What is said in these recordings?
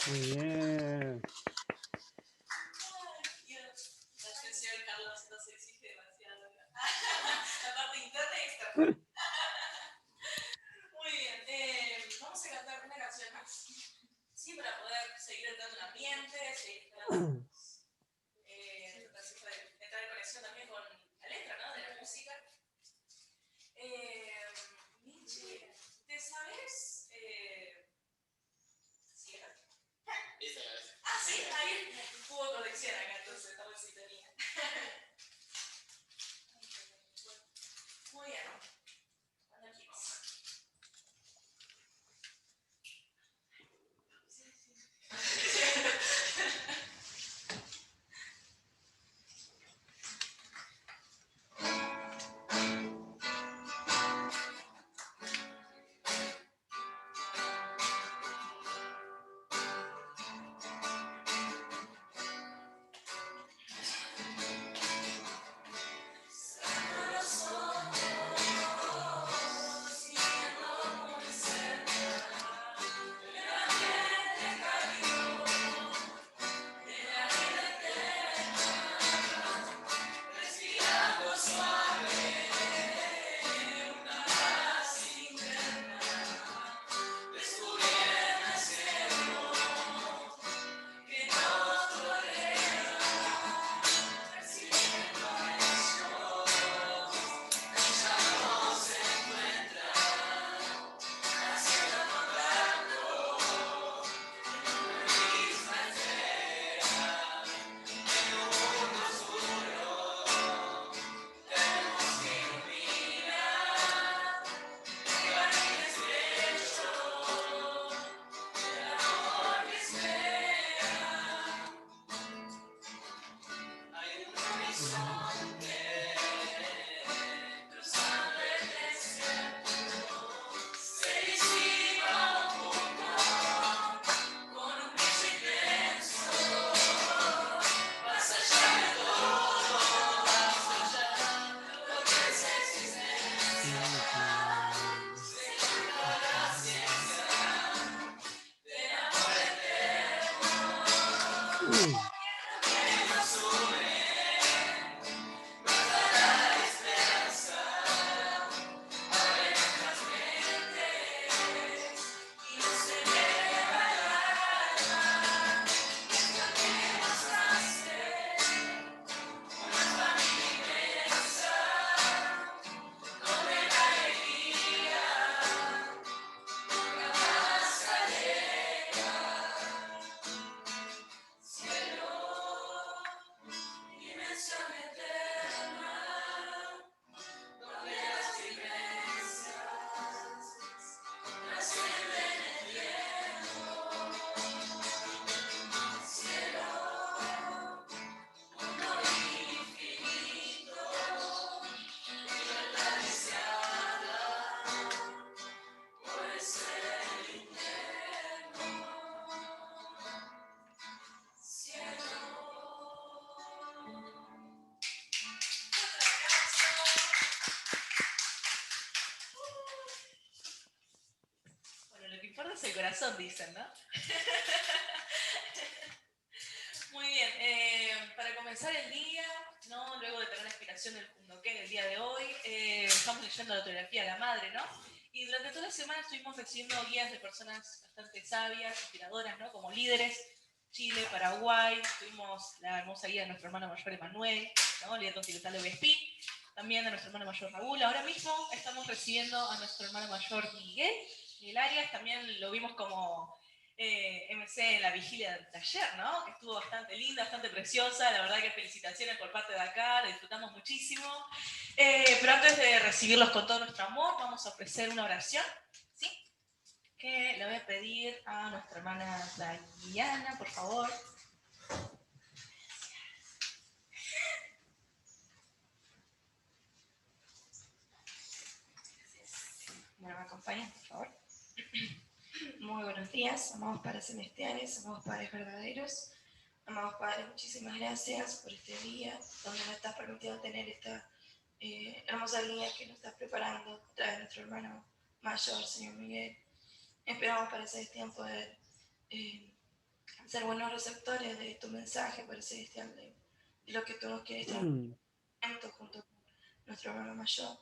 Muy bien. Ay, Dios. La atención, Carlos, no se exige demasiado. La parte interna y externa. Muy bien. Vamos a cantar una canción más. Sí, para poder seguir entrando en ambiente, seguir entrando, entrar en conexión también con la letra, ¿no? De la música. Michi, ¿te sabes? ¿Sí era? Ah, sí, ahí hubo conexión acá, entonces estamos en sintonía. Muy bien. Cuando quieras. Bueno, lo que importa es el corazón, dicen, ¿no? Muy bien, para comenzar el día, ¿no? Luego de tener la inspiración del Kundoké del día de hoy, estamos leyendo la autografía de la madre, ¿no? Y durante toda la semana estuvimos recibiendo guías de personas bastante sabias, inspiradoras, ¿no? Como líderes, Chile, Paraguay, tuvimos la hermosa guía de nuestro hermano mayor Emanuel, ¿no? Líder continental de OBSP, también de nuestro hermano mayor Raúl. Ahora mismo estamos recibiendo a nuestro hermano mayor Miguel Arias, también lo vimos como MC en la vigilia del taller, ¿no? Que estuvo bastante linda, bastante preciosa. La verdad que felicitaciones por parte de acá, la disfrutamos muchísimo. Pero antes de recibirlos con todo nuestro amor, vamos a ofrecer una oración, ¿sí? Que le voy a pedir a nuestra hermana Diana, por favor. Bueno, me acompañan, por favor. Muy buenos días, amados Padres Celestiales, amados Padres verdaderos. Amados Padres, muchísimas gracias por este día donde nos estás permitiendo tener esta hermosa guía que nos estás preparando a través de nuestro hermano mayor, Señor Miguel. Esperamos para ese tiempo poder ser buenos receptores de tu mensaje, Padre Celestial, de lo que tú nos quieres transmitir junto con nuestro hermano mayor.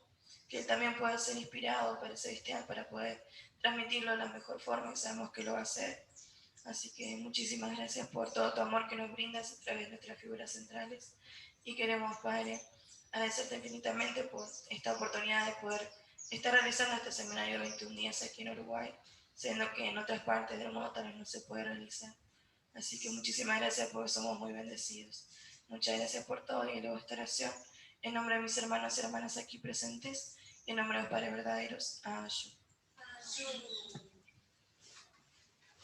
Que él también pueda ser inspirado, Padre Celestial, para poder transmitirlo de la mejor forma, que sabemos que lo va a hacer. Así que muchísimas gracias por todo tu amor que nos brindas a través de nuestras figuras centrales. Y queremos, Padre, agradecerte infinitamente por esta oportunidad de poder estar realizando este seminario de 21 días aquí en Uruguay, siendo que en otras partes del mundo tal vez no se puede realizar. Así que muchísimas gracias porque somos muy bendecidos. Muchas gracias por todo y luego esta oración. En nombre de mis hermanos y hermanas aquí presentes, y en nombre de los Padres verdaderos. Amén.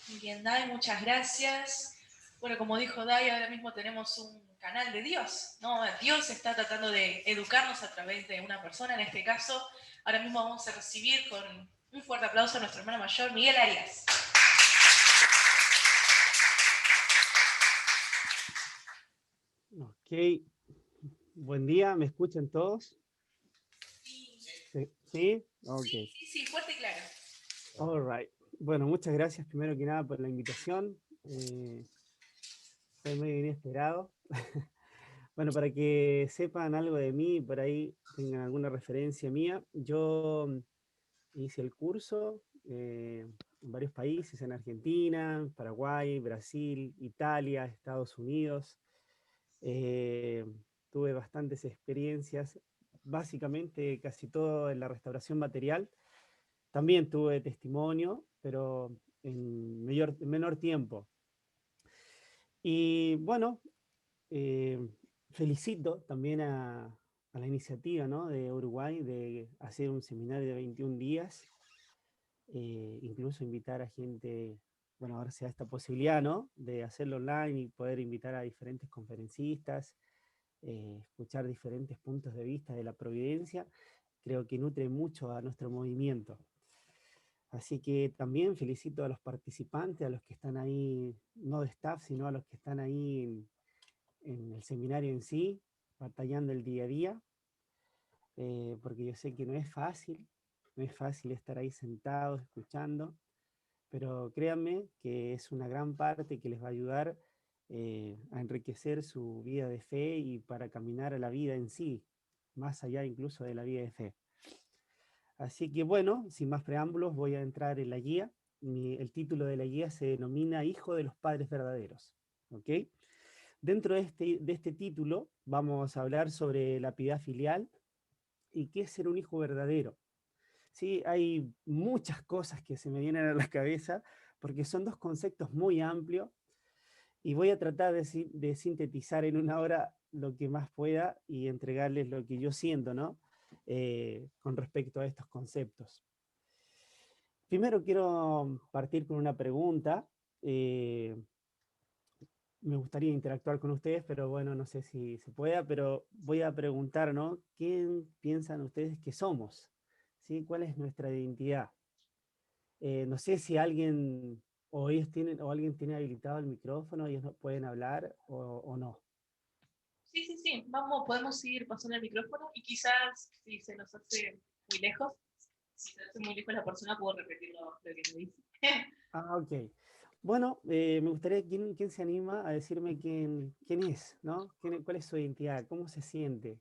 Muy bien, Dai, muchas gracias. Bueno, como dijo Dai, ahora mismo tenemos un canal de Dios, ¿no? Dios está tratando de educarnos a través de una persona, en este caso. Ahora mismo vamos a recibir con un fuerte aplauso a nuestro hermano mayor, Miguel Arias. Ok, buen día, ¿me escuchan todos? ¿Sí? Ok. Sí, fuerte y claro. All right. Bueno, muchas gracias primero que nada por la invitación. Fue medio inesperado. Bueno, para que sepan algo de mí, por ahí tengan alguna referencia mía, yo hice el curso en varios países, en Argentina, Paraguay, Brasil, Italia, Estados Unidos. Eh, Tuve bastantes experiencias, básicamente casi todo en la restauración material. También tuve testimonio, pero en menor tiempo. Y bueno, eh, felicito también a la iniciativa, ¿no?, de Uruguay de hacer un seminario de 21 días, incluso invitar a gente, bueno, ahora se da esta posibilidad, ¿no?, de hacerlo online y poder invitar a diferentes conferencistas, escuchar diferentes puntos de vista de la providencia, creo que nutre mucho a nuestro movimiento. Así que también felicito a los participantes, a los que están ahí, no de staff, sino a los que están ahí en el seminario en sí, batallando el día a día, porque yo sé que no es fácil estar ahí sentados escuchando, pero créanme que es una gran parte que les va a ayudar a enriquecer su vida de fe y para caminar a la vida en sí, más allá incluso de la vida de fe. Así que bueno, sin más preámbulos, voy a entrar en la guía. El título de la guía se denomina Hijo de los Padres Verdaderos. ¿Ok? Dentro de este título vamos a hablar sobre la piedad filial y qué es ser un hijo verdadero. Sí, hay muchas cosas que se me vienen a la cabeza porque son dos conceptos muy amplios y voy a tratar de sintetizar en una hora lo que más pueda y entregarles lo que yo siento, ¿no? Con respecto a estos conceptos. Primero quiero partir con una pregunta. Me gustaría interactuar con ustedes, pero bueno, no sé si se pueda, pero voy a preguntar, ¿no? ¿Quién piensan ustedes que somos? ¿Sí? ¿Cuál es nuestra identidad? No sé si alguien o ellos tienen o alguien tiene habilitado el micrófono, ellos no pueden hablar o no. Sí. Podemos ir pasando el micrófono y quizás si se nos hace muy lejos, la persona puedo repetir lo que me dice. Ah, ok. Bueno, me gustaría, ¿quién se anima a decirme quién es, ¿no? ¿Cuál es su identidad? ¿Cómo se siente?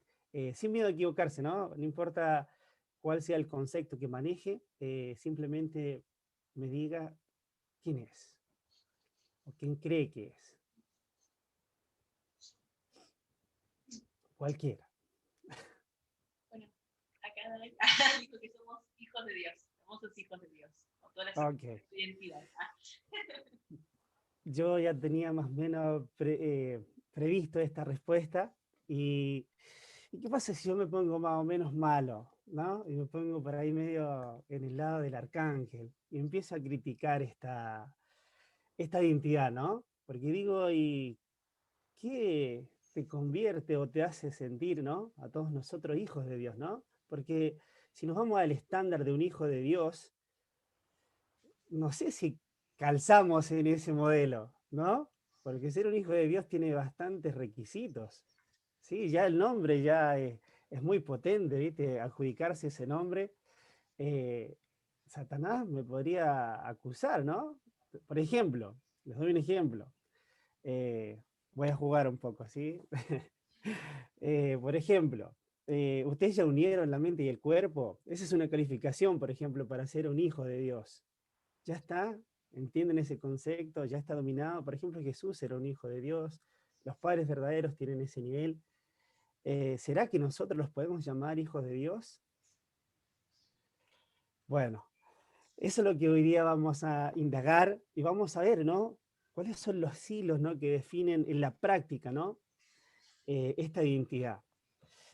Sin miedo a equivocarse, ¿no? No importa cuál sea el concepto que maneje, simplemente me diga quién es o quién cree que es. Cualquiera. Bueno, acá dijo que somos hijos de Dios, famosos hijos de Dios, con todas las Ok. identidades. Yo ya tenía más o menos previsto esta respuesta y ¿qué pasa si yo me pongo más o menos malo, ¿no? Y me pongo por ahí medio en el lado del arcángel y empiezo a criticar esta identidad, ¿no? Porque digo, ¿y qué te convierte o te hace sentir, ¿no?, a todos nosotros hijos de Dios, ¿no? Porque si nos vamos al estándar de un hijo de Dios, no sé si calzamos en ese modelo, ¿no? Porque ser un hijo de Dios tiene bastantes requisitos. Sí, ya el nombre ya es muy potente, ¿viste? Adjudicarse ese nombre. eh, Satanás me podría acusar, ¿no? Por ejemplo, les doy un ejemplo. Voy a jugar un poco, ¿sí? Por ejemplo, ustedes ya unieron la mente y el cuerpo. Esa es una calificación, por ejemplo, para ser un hijo de Dios. Ya está, entienden ese concepto, ya está dominado. Por ejemplo, Jesús era un hijo de Dios. Los padres verdaderos tienen ese nivel. ¿Será que nosotros los podemos llamar hijos de Dios? Bueno, eso es lo que hoy día vamos a indagar y vamos a ver, ¿no? ¿Cuáles son los hilos, ¿no?, que definen en la práctica, ¿no?, esta identidad?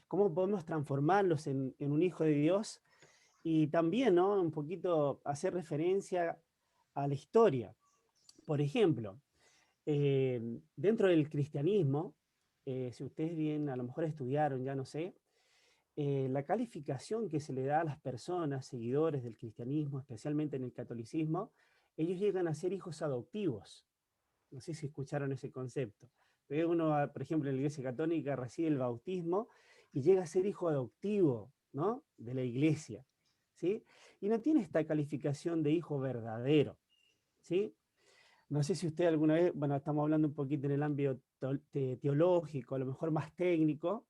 ¿Cómo podemos transformarlos en un hijo de Dios? Y también, ¿no?, un poquito hacer referencia a la historia. Por ejemplo, dentro del cristianismo, si ustedes bien a lo mejor estudiaron, ya no sé, la calificación que se le da a las personas, seguidores del cristianismo, especialmente en el catolicismo, ellos llegan a ser hijos adoptivos. No sé si escucharon ese concepto. Pero uno, por ejemplo, en la Iglesia Católica recibe el bautismo y llega a ser hijo adoptivo, ¿no?, de la Iglesia, ¿sí? Y no tiene esta calificación de hijo verdadero, ¿sí? No sé si usted alguna vez, bueno, estamos hablando un poquito en el ámbito teológico, a lo mejor más técnico.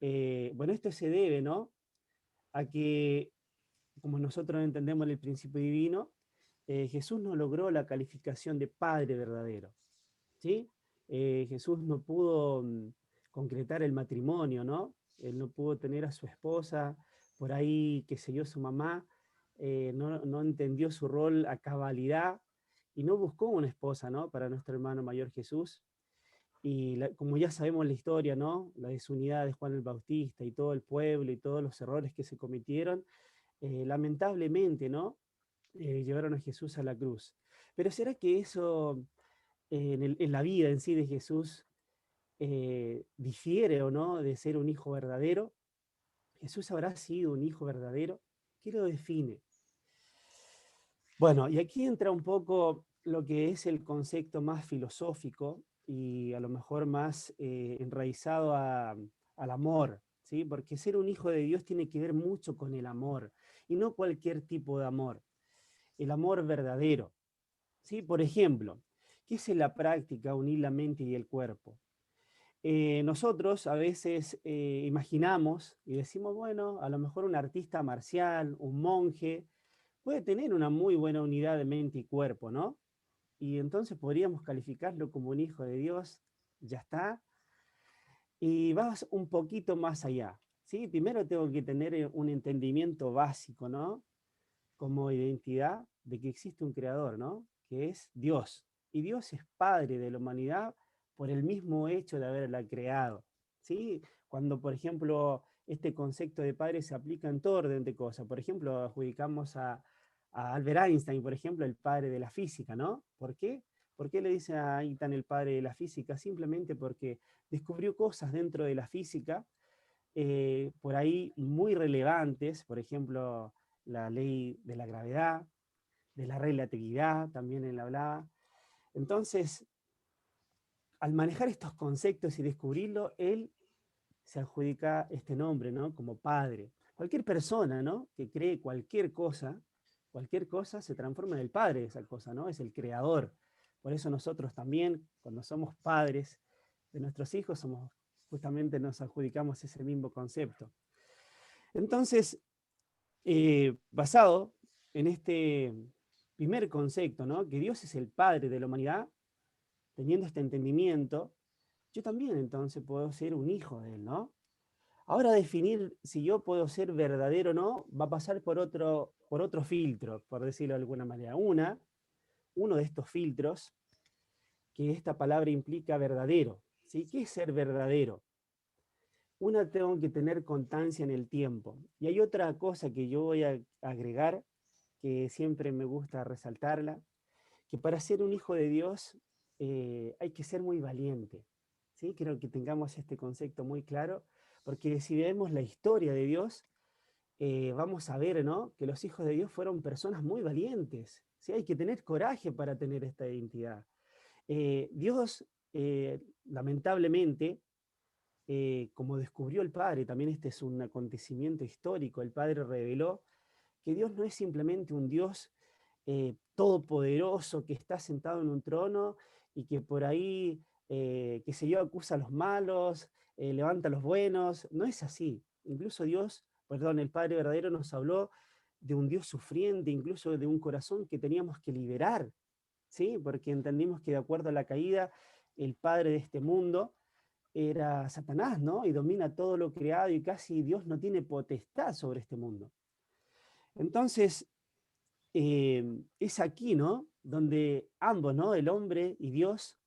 Bueno, esto se debe, ¿no?, a que, como nosotros entendemos el principio divino, Jesús no logró la calificación de padre verdadero, ¿sí? Jesús no pudo concretar el matrimonio, ¿no? Él no pudo tener a su esposa, por ahí, qué sé yo, su mamá, no entendió su rol a cabalidad y no buscó una esposa, ¿no?, para nuestro hermano mayor Jesús. Y como ya sabemos la historia, ¿no?, la desunidad de Juan el Bautista y todo el pueblo y todos los errores que se cometieron, lamentablemente, ¿no?, llevaron a Jesús a la cruz. Pero ¿será que eso en la vida en sí de Jesús difiere o no de ser un hijo verdadero? ¿Jesús habrá sido un hijo verdadero? ¿Qué lo define? Bueno, y aquí entra un poco lo que es el concepto más filosófico y a lo mejor más enraizado al amor, ¿sí? Porque ser un hijo de Dios tiene que ver mucho con el amor, y no cualquier tipo de amor, el amor verdadero, ¿sí? Por ejemplo, ¿qué es en la práctica unir la mente y el cuerpo? Nosotros a veces imaginamos y decimos, bueno, a lo mejor un artista marcial, un monje, puede tener una muy buena unidad de mente y cuerpo, ¿no? Y entonces podríamos calificarlo como un hijo de Dios, ya está. Y vas un poquito más allá, ¿sí? Primero tengo que tener un entendimiento básico, ¿no?, como identidad de que existe un creador, ¿no?, que es Dios. Y Dios es padre de la humanidad por el mismo hecho de haberla creado, ¿sí? Cuando, por ejemplo, este concepto de padre se aplica en todo orden de cosas. Por ejemplo, adjudicamos a Albert Einstein, por ejemplo, el padre de la física, ¿no? ¿Por qué? ¿Por qué le dice a Einstein el padre de la física? Simplemente porque descubrió cosas dentro de la física por ahí muy relevantes, por ejemplo, la ley de la gravedad, de la relatividad, también él hablaba. Entonces, al manejar estos conceptos y descubrirlo, él se adjudica este nombre, ¿no?, como padre. Cualquier persona, ¿no?, que cree cualquier cosa se transforma en el padre de esa cosa, ¿no? Es el creador. Por eso nosotros también, cuando somos padres de nuestros hijos, justamente nos adjudicamos ese mismo concepto. Entonces, basado en este primer concepto, ¿no?, que Dios es el Padre de la humanidad, teniendo este entendimiento, yo también entonces puedo ser un hijo de Él, ¿no? Ahora definir si yo puedo ser verdadero o no va a pasar por otro filtro, por decirlo de alguna manera. Uno de estos filtros, que esta palabra implica verdadero, ¿sí? ¿Qué es ser verdadero? Una, tengo que tener constancia en el tiempo. Y hay otra cosa que yo voy a agregar, que siempre me gusta resaltarla, que para ser un hijo de Dios hay que ser muy valiente, ¿sí? Creo que tengamos este concepto muy claro, porque si vemos la historia de Dios, vamos a ver, ¿no?, que los hijos de Dios fueron personas muy valientes, ¿sí? Hay que tener coraje para tener esta identidad. Dios, lamentablemente, como descubrió el Padre, también este es un acontecimiento histórico, el Padre reveló que Dios no es simplemente un Dios todopoderoso que está sentado en un trono y que por ahí qué sé yo, acusa a los malos, levanta a los buenos. No es así. Incluso el Padre verdadero nos habló de un Dios sufriente, incluso de un corazón que teníamos que liberar, ¿sí? Porque entendimos que de acuerdo a la caída, el padre de este mundo era Satanás, ¿no? Y domina todo lo creado y casi Dios no tiene potestad sobre este mundo. Entonces, es aquí, ¿no? Donde ambos, ¿no? El hombre y Dios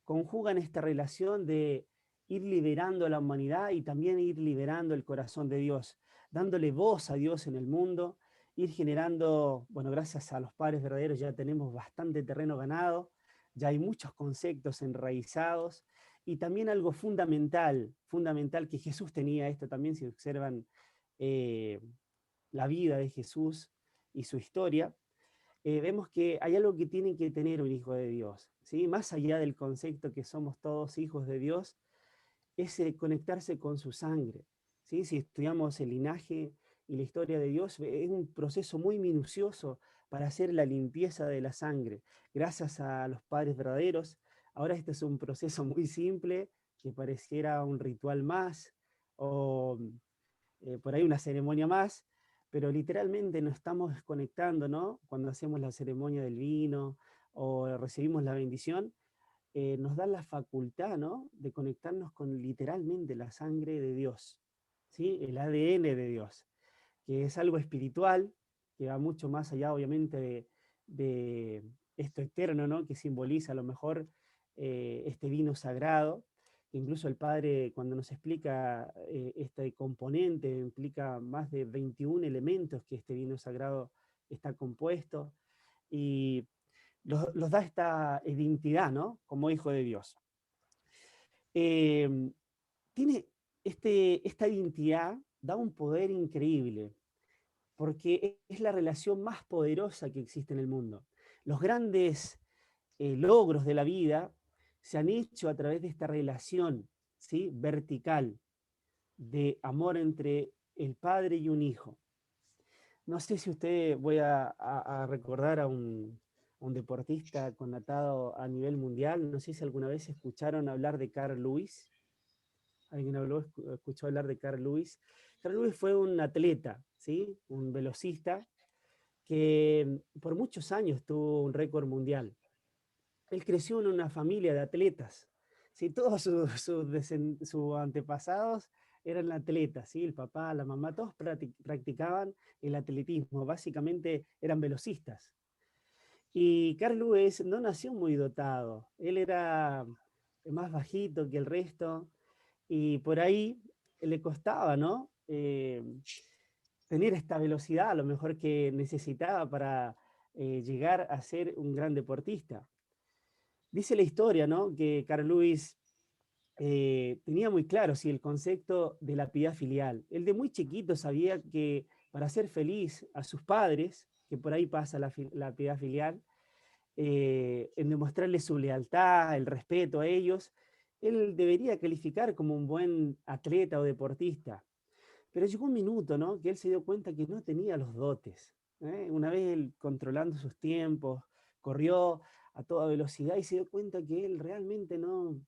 conjugan esta relación de ir liberando a la humanidad y también ir liberando el corazón de Dios, dándole voz a Dios en el mundo, ir generando, bueno, gracias a los padres verdaderos ya tenemos bastante terreno ganado, ya hay muchos conceptos enraizados y también algo fundamental, fundamental que Jesús tenía, esto también si observan eh, la vida de Jesús y su historia, vemos que hay algo que tiene que tener un hijo de Dios, ¿sí? Más allá del concepto que somos todos hijos de Dios, es conectarse con su sangre, ¿sí? Si estudiamos el linaje y la historia de Dios, es un proceso muy minucioso para hacer la limpieza de la sangre. Gracias a los padres verdaderos, ahora este es un proceso muy simple, que pareciera un ritual más, o por ahí una ceremonia más, pero literalmente nos estamos desconectando, ¿no? Cuando hacemos la ceremonia del vino o recibimos la bendición, nos da la facultad, ¿no? De conectarnos con literalmente la sangre de Dios, ¿sí? El ADN de Dios, que es algo espiritual, que va mucho más allá, obviamente, de esto eterno, ¿no? Que simboliza a lo mejor este vino sagrado, que incluso el Padre, cuando nos explica este componente, implica más de 21 elementos que este vino sagrado está compuesto, y los da esta identidad, ¿no? Como hijo de Dios. Eh, tiene esta identidad, da un poder increíble, porque es la relación más poderosa que existe en el mundo. Los grandes logros de la vida se han hecho a través de esta relación, ¿sí? Vertical de amor entre el padre y un hijo. No sé si usted voy a recordar a un deportista connotado a nivel mundial. No sé si alguna vez escucharon hablar de Carl Lewis. ¿Alguien escuchó hablar de Carl Lewis? Carl Lewis fue un atleta, ¿sí? Un velocista que por muchos años tuvo un récord mundial. Él creció en una familia de atletas, ¿sí? Todos sus antepasados eran atletas, ¿sí? El papá, la mamá, todos practicaban el atletismo, básicamente eran velocistas. Y Carl Lewis no nació muy dotado, él era más bajito que el resto y por ahí le costaba, ¿no? Tener esta velocidad a lo mejor que necesitaba para llegar a ser un gran deportista. Dice la historia, ¿no? Que Carl Lewis tenía muy claro sí, el concepto de la piedad filial. Él de muy chiquito sabía que para hacer feliz a sus padres, que por ahí pasa la piedad filial, en demostrarles su lealtad, el respeto a ellos, él debería calificar como un buen atleta o deportista. Pero llegó un minuto, ¿no? Que él se dio cuenta que no tenía los dotes. Una vez él controlando sus tiempos, corrió a toda velocidad y se dio cuenta que él realmente no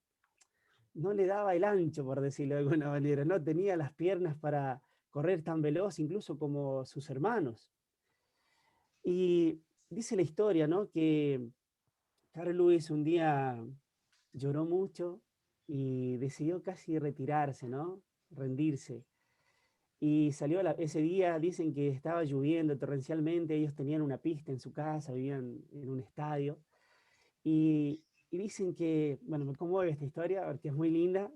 le daba el ancho, por decirlo de alguna manera. No tenía las piernas para correr tan veloz, incluso como sus hermanos. Y dice la historia, ¿no? Que Carl Lewis un día lloró mucho y decidió casi retirarse, ¿no? Rendirse. Y salió ese día, dicen que estaba lloviendo torrencialmente, ellos tenían una pista en su casa, vivían en un estadio, y dicen que, bueno, me conmueve esta historia porque es muy linda.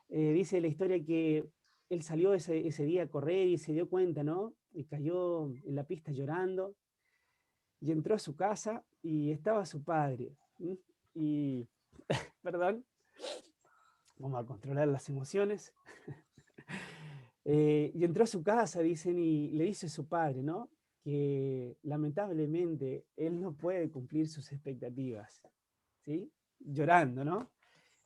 Dice la historia que él salió ese día a correr y se dio cuenta, ¿no? Y cayó en la pista llorando, y entró a su casa y estaba su padre. Y, perdón, vamos a controlar las emociones. Y entró a su casa, dicen, y le dice a su padre, ¿no? Que lamentablemente él no puede cumplir sus expectativas, ¿sí? Llorando, ¿no?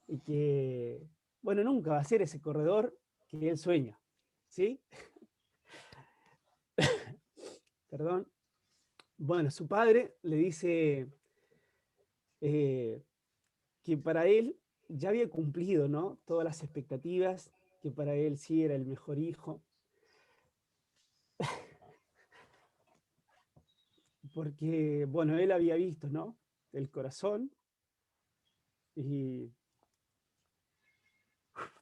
Y que, bueno, nunca va a ser ese corredor que él sueña, ¿sí? Perdón. Bueno, su padre le dice, eh, que para él ya había cumplido, ¿no? Todas las expectativas, que para él sí era el mejor hijo, porque, bueno, él había visto, ¿no? El corazón y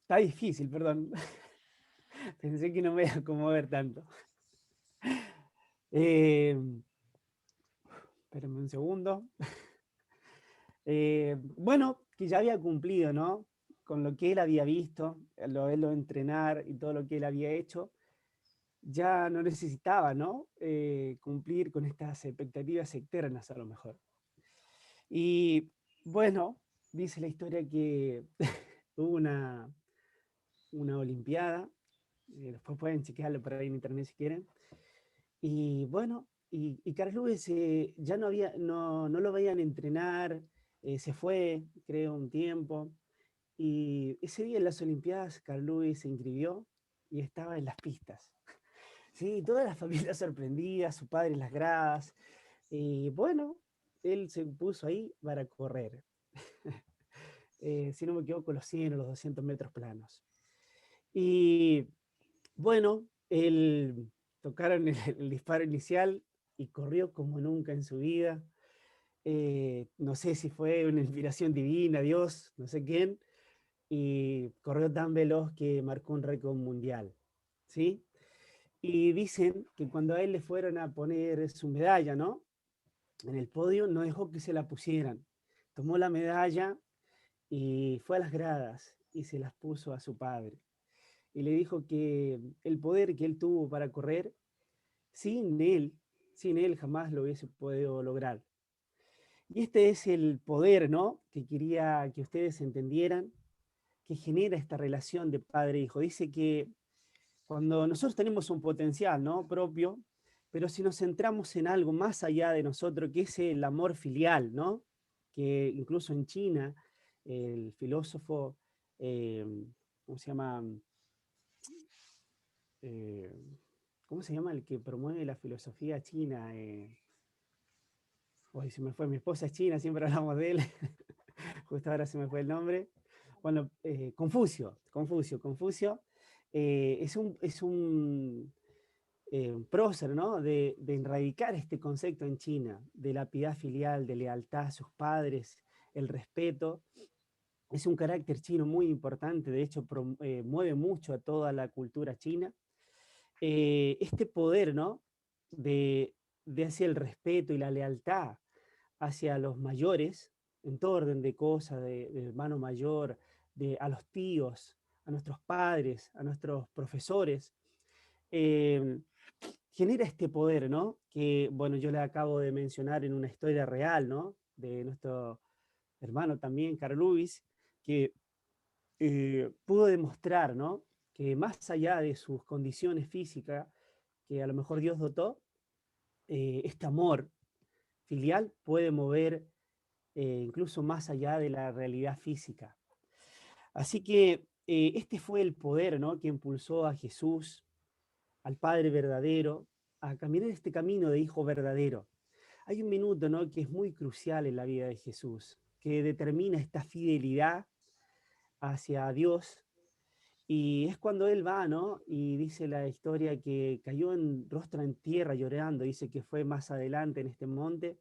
está difícil, perdón. Pensé que no me iba a conmover tanto. Eh, Espérenme un segundo. Bueno, que ya había cumplido, ¿no? Con lo que él había visto, verlo entrenar y todo lo que él había hecho, ya no necesitaba, ¿no? Cumplir con estas expectativas externas a lo mejor. Y bueno, dice la historia que hubo una olimpiada, después pueden chequearlo por ahí en internet si quieren, y bueno, y Carl Lewis ya no lo veían entrenar, se fue, creo, un tiempo, y ese día en las Olimpiadas Carl Lewis se inscribió y estaba en las pistas. Sí, toda la familia sorprendida, su padre en las gradas, y bueno, él se puso ahí para correr. Si no me equivoco, los 100 o los 200 metros planos. Y bueno, él tocaron el disparo inicial y corrió como nunca en su vida. No sé si fue una inspiración divina, Dios, no sé quién, y corrió tan veloz que marcó un récord mundial, ¿sí? Y dicen que cuando a él le fueron a poner su medalla, ¿no? En el podio, no dejó que se la pusieran. Tomó la medalla y fue a las gradas y se las puso a su padre. Y le dijo que el poder que él tuvo para correr, sin él, sin él jamás lo hubiese podido lograr. Y este es el poder, ¿no? Que quería que ustedes entendieran, que genera esta relación de padre-hijo. Dice que cuando nosotros tenemos un potencial, ¿no? Propio, pero si nos centramos en algo más allá de nosotros, que es el amor filial, ¿no? Que incluso en China, el filósofo, eh, ¿cómo se llama? Eh, ¿Cómo se llama el que promueve la filosofía china? Hoy se me fue, mi esposa es china, siempre hablamos de él, justo ahora se me fue el nombre. Bueno, Confucio, es un prócer, ¿no? De erradicar este concepto en China, de la piedad filial, de lealtad a sus padres, el respeto. Es un carácter chino muy importante, de hecho mueve mucho a toda la cultura china. Este poder, ¿no? De hacia el respeto y la lealtad hacia los mayores, en todo orden de cosas, de hermano mayor, a los tíos, a nuestros padres, a nuestros profesores, eh, genera este poder, ¿no? Que, bueno, yo le acabo de mencionar en una historia real, ¿no? De nuestro hermano también, Carl Lewis, que pudo demostrar, ¿no? Que más allá de sus condiciones físicas, que a lo mejor Dios dotó, este amor filial puede mover incluso más allá de la realidad física. Así que este fue el poder, ¿no? Que impulsó a Jesús, al Padre verdadero, a caminar este camino de hijo verdadero. Hay un minuto, ¿no? Que es muy crucial en la vida de Jesús, que determina esta fidelidad hacia Dios. Y es cuando él va, ¿no? Y dice la historia que cayó en rostro en tierra llorando, dice que fue más adelante en este monte,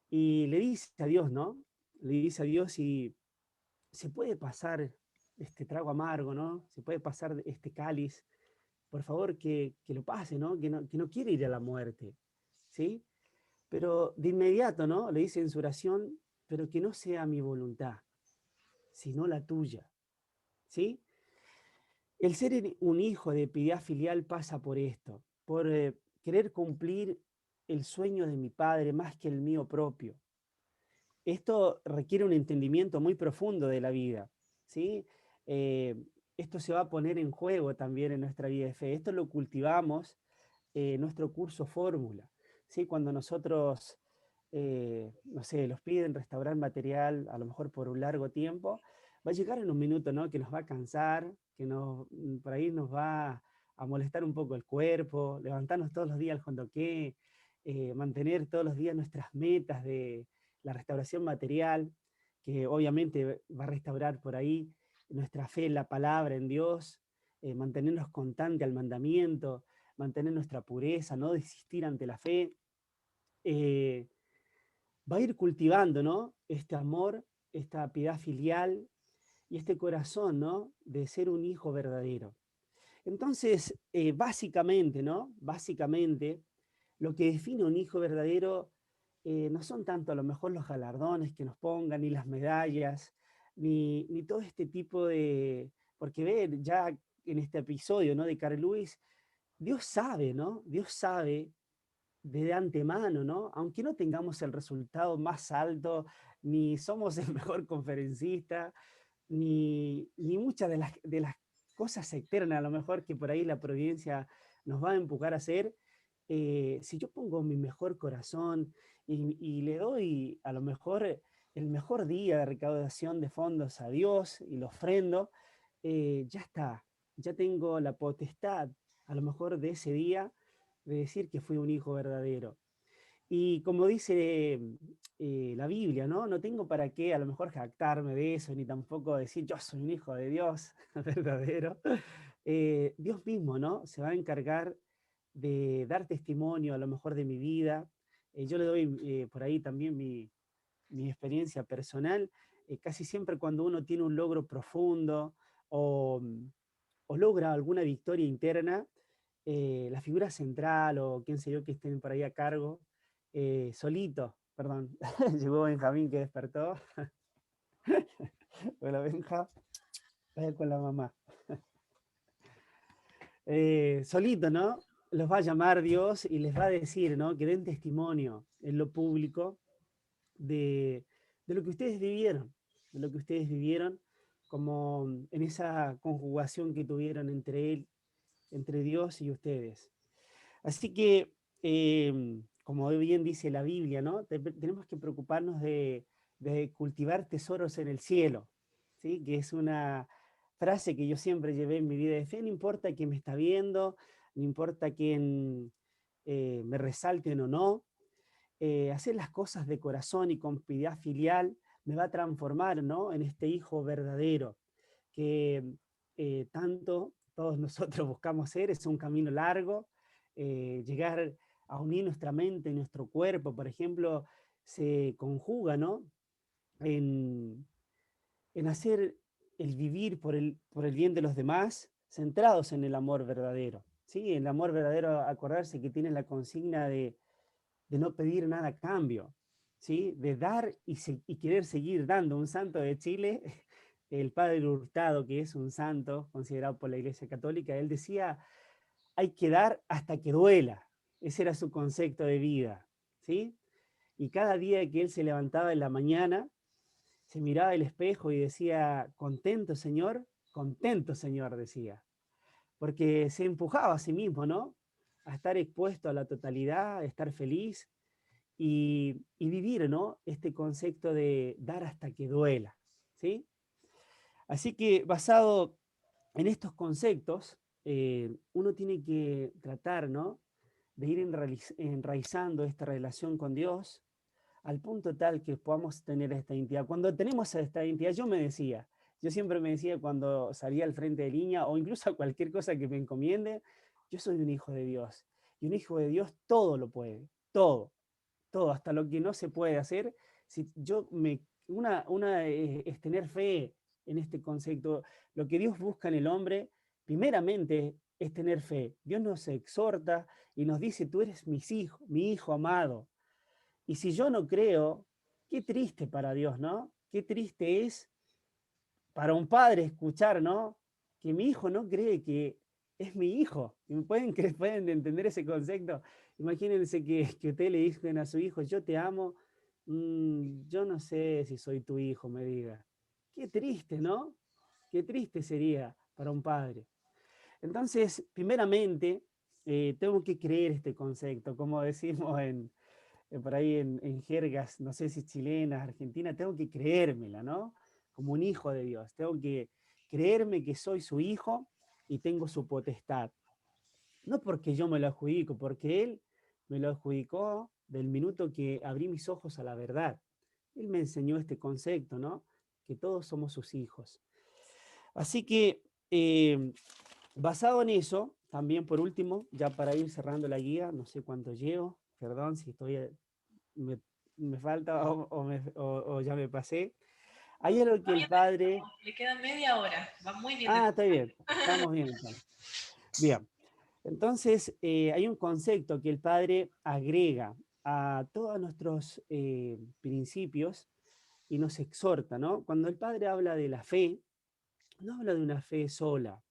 y le dice a Dios, ¿no? Le dice a Dios si se puede pasar este trago amargo, ¿no? Se puede pasar este cáliz, por favor que lo pase, ¿no? Que no quiere ir a la muerte, ¿sí? Pero de inmediato, ¿no? Le dice en su oración, pero que no sea mi voluntad, sino la tuya, ¿sí? El ser un hijo de piedad filial pasa por esto, por querer cumplir el sueño de mi padre más que el mío propio. Esto requiere un entendimiento muy profundo de la vida, ¿sí? Eh, Esto se va a poner en juego también en nuestra vida de fe. Esto lo cultivamos en nuestro curso Fórmula, ¿sí? Cuando nosotros, no sé, los piden restaurar material, a lo mejor por un largo tiempo, va a llegar en un minuto, ¿no? Que nos va a cansar, por ahí nos va a molestar un poco el cuerpo, levantarnos todos los días al mantener todos los días nuestras metas de la restauración material. que obviamente va a restaurar por ahí nuestra fe en la palabra, en Dios, mantenernos constante al mandamiento, mantener nuestra pureza, no desistir ante la fe. eh, Va a ir cultivando, ¿no? Este amor, esta piedad filial y este corazón, ¿no? De ser un hijo verdadero. Entonces, básicamente, ¿no? Básicamente, lo que define un hijo verdadero no son tanto a lo mejor los galardones que nos pongan, ni las medallas, ni todo este tipo de... Porque ve, ya en este episodio, ¿no? De Carl Lewis, Dios sabe, ¿no? Dios sabe de antemano, ¿no? Aunque no tengamos el resultado más alto, ni somos el mejor conferencista, ni muchas de las cosas externas, a lo mejor que por ahí la providencia nos va a empujar a hacer, si yo pongo mi mejor corazón y le doy a lo mejor el mejor día de recaudación de fondos a Dios y lo ofrendo, ya está, ya tengo la potestad a lo mejor de ese día de decir que fui un hijo verdadero. Y como dice la Biblia, ¿no? No tengo para qué a lo mejor jactarme de eso, ni tampoco decir yo soy un hijo de Dios verdadero. Dios mismo, ¿no? Se va a encargar de dar testimonio a lo mejor de mi vida. Yo le doy por ahí también mi experiencia personal. Casi siempre cuando uno tiene un logro profundo o, o logra alguna victoria interna, la figura central o quien sé yo que estén por ahí a cargo, solito, perdón, llegó Benjamín que despertó. Hola Benja, vaya con la mamá. Solito, ¿no? Los va a llamar Dios y les va a decir, ¿no? Que den testimonio en lo público de, de lo que ustedes vivieron, de lo que ustedes vivieron, como en esa conjugación que tuvieron entre él, entre Dios y ustedes. Así que, como bien dice la Biblia, ¿no? Tenemos que preocuparnos de cultivar tesoros en el cielo, ¿sí? Que es una frase que yo siempre llevé en mi vida de fe. No importa quién me está viendo, no importa quién me resalten o no, hacer las cosas de corazón y con piedad filial me va a transformar, ¿no? En este hijo verdadero que tanto todos nosotros buscamos ser. Es un camino largo, llegar a unir nuestra mente y nuestro cuerpo, por ejemplo, se conjuga, ¿no? En, en hacer el vivir por el bien de los demás, centrados en el amor verdadero. ¿Sí? El amor verdadero, acordarse que tiene la consigna de no pedir nada a cambio, ¿sí? De dar y querer seguir dando. Un santo de Chile, el padre Hurtado, que es un santo considerado por la Iglesia Católica, él decía, hay que dar hasta que duela. Ese era su concepto de vida, ¿sí? Y cada día que él se levantaba en la mañana, se miraba al espejo y decía, contento, Señor, decía, porque se empujaba a sí mismo, ¿no? A estar expuesto a la totalidad, a estar feliz y vivir, ¿no? Este concepto de dar hasta que duela, ¿sí? Así que basado en estos conceptos, uno tiene que tratar, ¿no? De ir enraizando esta relación con Dios al punto tal que podamos tener esta identidad. Cuando tenemos esta identidad, yo siempre me decía cuando salía al frente de línea o incluso a cualquier cosa que me encomiende, yo soy un hijo de Dios. Y un hijo de Dios todo lo puede, todo, hasta lo que no se puede hacer. Si yo me, una es tener fe en este concepto. Lo que Dios busca en el hombre, primeramente, es tener fe. Dios nos exhorta y nos dice, tú eres mi hijo amado. Y si yo no creo, qué triste para Dios, ¿no? Qué triste es para un padre escuchar, ¿no? Que mi hijo no cree que es mi hijo. ¿Y pueden entender ese concepto? Imagínense que usted le dicen a su hijo, yo te amo, yo no sé si soy tu hijo, me diga. Qué triste, ¿no? Qué triste sería para un padre. Entonces, primeramente, tengo que creer este concepto, como decimos por ahí en jergas, no sé si chilenas, argentinas, tengo que creérmela, ¿no? Como un hijo de Dios, tengo que creerme que soy su hijo y tengo su potestad. No porque yo me lo adjudico, porque Él me lo adjudicó del minuto que abrí mis ojos a la verdad. Él me enseñó este concepto, ¿no? Que todos somos sus hijos. Así que, basado en eso, también por último, ya para ir cerrando la guía, no sé cuánto llevo, perdón si estoy, me, me falta o ya me pasé. Hay algo que Va el bien de padre... tiempo, le queda media hora, va muy bien de Ah, tiempo. está bien, estamos bien entonces. Bien, entonces hay un concepto que el padre agrega a todos nuestros principios y nos exhorta, ¿no? Cuando el padre habla de la fe, no habla de una fe sola.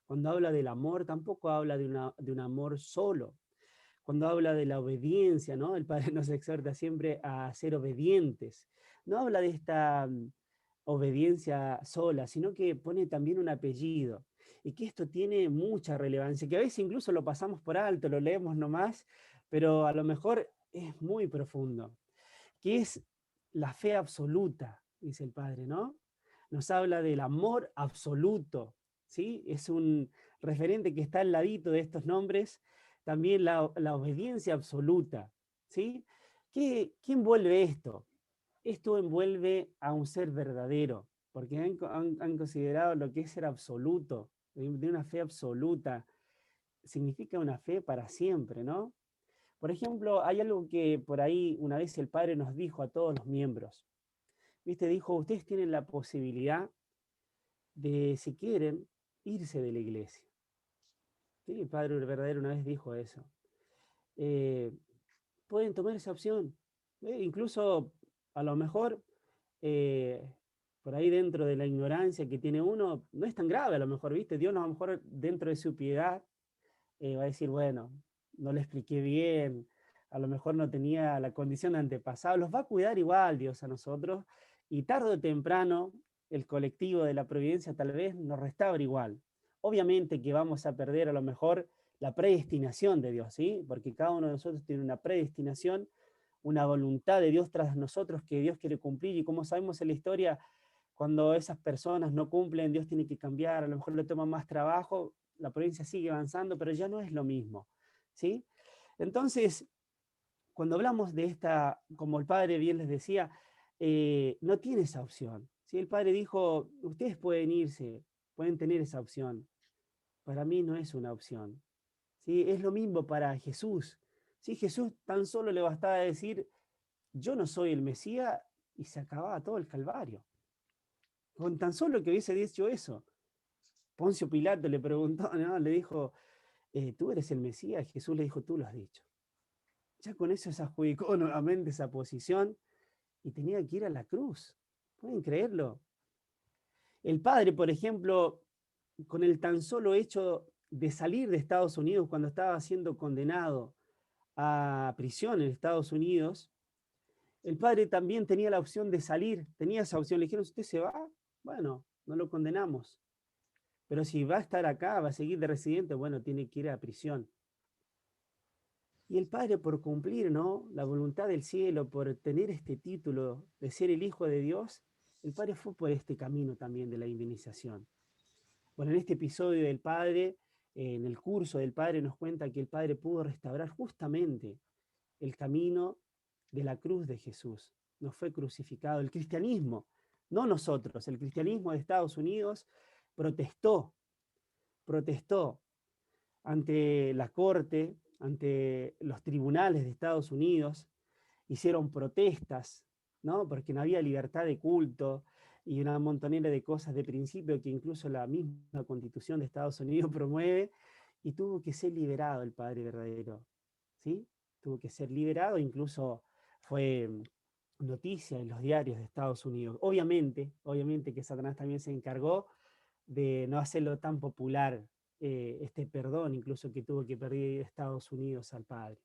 Cuando habla del amor, tampoco habla de un amor solo. Cuando habla de la obediencia, ¿no? El Padre nos exhorta siempre a ser obedientes. No habla de esta obediencia sola, sino que pone también un apellido. Y que esto tiene mucha relevancia, que a veces incluso lo pasamos por alto, lo leemos nomás, pero a lo mejor es muy profundo, que es la fe absoluta, dice el Padre, ¿no? Nos habla del amor absoluto, ¿sí? Es un referente que está al ladito de estos nombres, también la obediencia absoluta, ¿sí? ¿Qué envuelve esto? Esto envuelve a un ser verdadero, porque han considerado lo que es ser absoluto, de una fe absoluta, significa una fe para siempre, ¿no? Por ejemplo, hay algo que por ahí una vez el Padre nos dijo a todos los miembros. ¿Viste? Dijo, ustedes tienen la posibilidad de, si quieren, irse de la iglesia. ¿Sí? El Padre verdadero una vez dijo eso. Eh, Pueden tomar esa opción. Incluso, a lo mejor, eh, por ahí dentro de la ignorancia que tiene uno, no es tan grave a lo mejor, ¿viste? Dios a lo mejor dentro de su piedad va a decir, bueno, no le expliqué bien, a lo mejor no tenía la condición de antepasado, los va a cuidar igual Dios a nosotros, y tarde o temprano el colectivo de la providencia tal vez nos restaure igual. Obviamente que vamos a perder a lo mejor la predestinación de Dios, ¿sí? Porque cada uno de nosotros tiene una predestinación, una voluntad de Dios tras nosotros que Dios quiere cumplir, y como sabemos en la historia, cuando esas personas no cumplen, Dios tiene que cambiar, a lo mejor le toma más trabajo, la provincia sigue avanzando, pero ya no es lo mismo, ¿sí? Entonces, cuando hablamos de esta, como el padre bien les decía, no tiene esa opción, ¿sí? El padre dijo, ustedes pueden irse, pueden tener esa opción, para mí no es una opción, ¿sí? Es lo mismo para Jesús, ¿sí? Jesús tan solo le bastaba decir, yo no soy el Mesías, y se acababa todo el calvario. Con tan solo que hubiese dicho eso. Poncio Pilato le preguntó, ¿no? Le dijo, ¿tú eres el Mesías? Jesús le dijo, tú lo has dicho. Ya con eso se adjudicó nuevamente esa posición y tenía que ir a la cruz. ¿Pueden creerlo? El padre, por ejemplo, con el tan solo hecho de salir de Estados Unidos cuando estaba siendo condenado a prisión en Estados Unidos, el padre también tenía la opción de salir, tenía esa opción. Le dijeron, si usted se va, bueno, no lo condenamos. Pero si va a estar acá, va a seguir de residente, bueno, tiene que ir a prisión. Y el Padre, por cumplir, ¿no?, la voluntad del cielo, por tener este título de ser el Hijo de Dios, el Padre fue por este camino también de la indemnización. Bueno, en este episodio del Padre, en el curso del Padre, nos cuenta que el Padre pudo restaurar justamente el camino de la cruz de Jesús. No fue crucificado. El cristianismo, no nosotros, el cristianismo de Estados Unidos protestó, protestó ante la corte, ante los tribunales de Estados Unidos, hicieron protestas, ¿no? Porque no había libertad de culto y una montonera de cosas de principio que incluso la misma Constitución de Estados Unidos promueve, y tuvo que ser liberado el Padre verdadero, ¿sí? Tuvo que ser liberado, incluso fue noticia en los diarios de Estados Unidos. Obviamente que Satanás también se encargó de no hacerlo tan popular, este perdón incluso que tuvo que pedir Estados Unidos al Padre.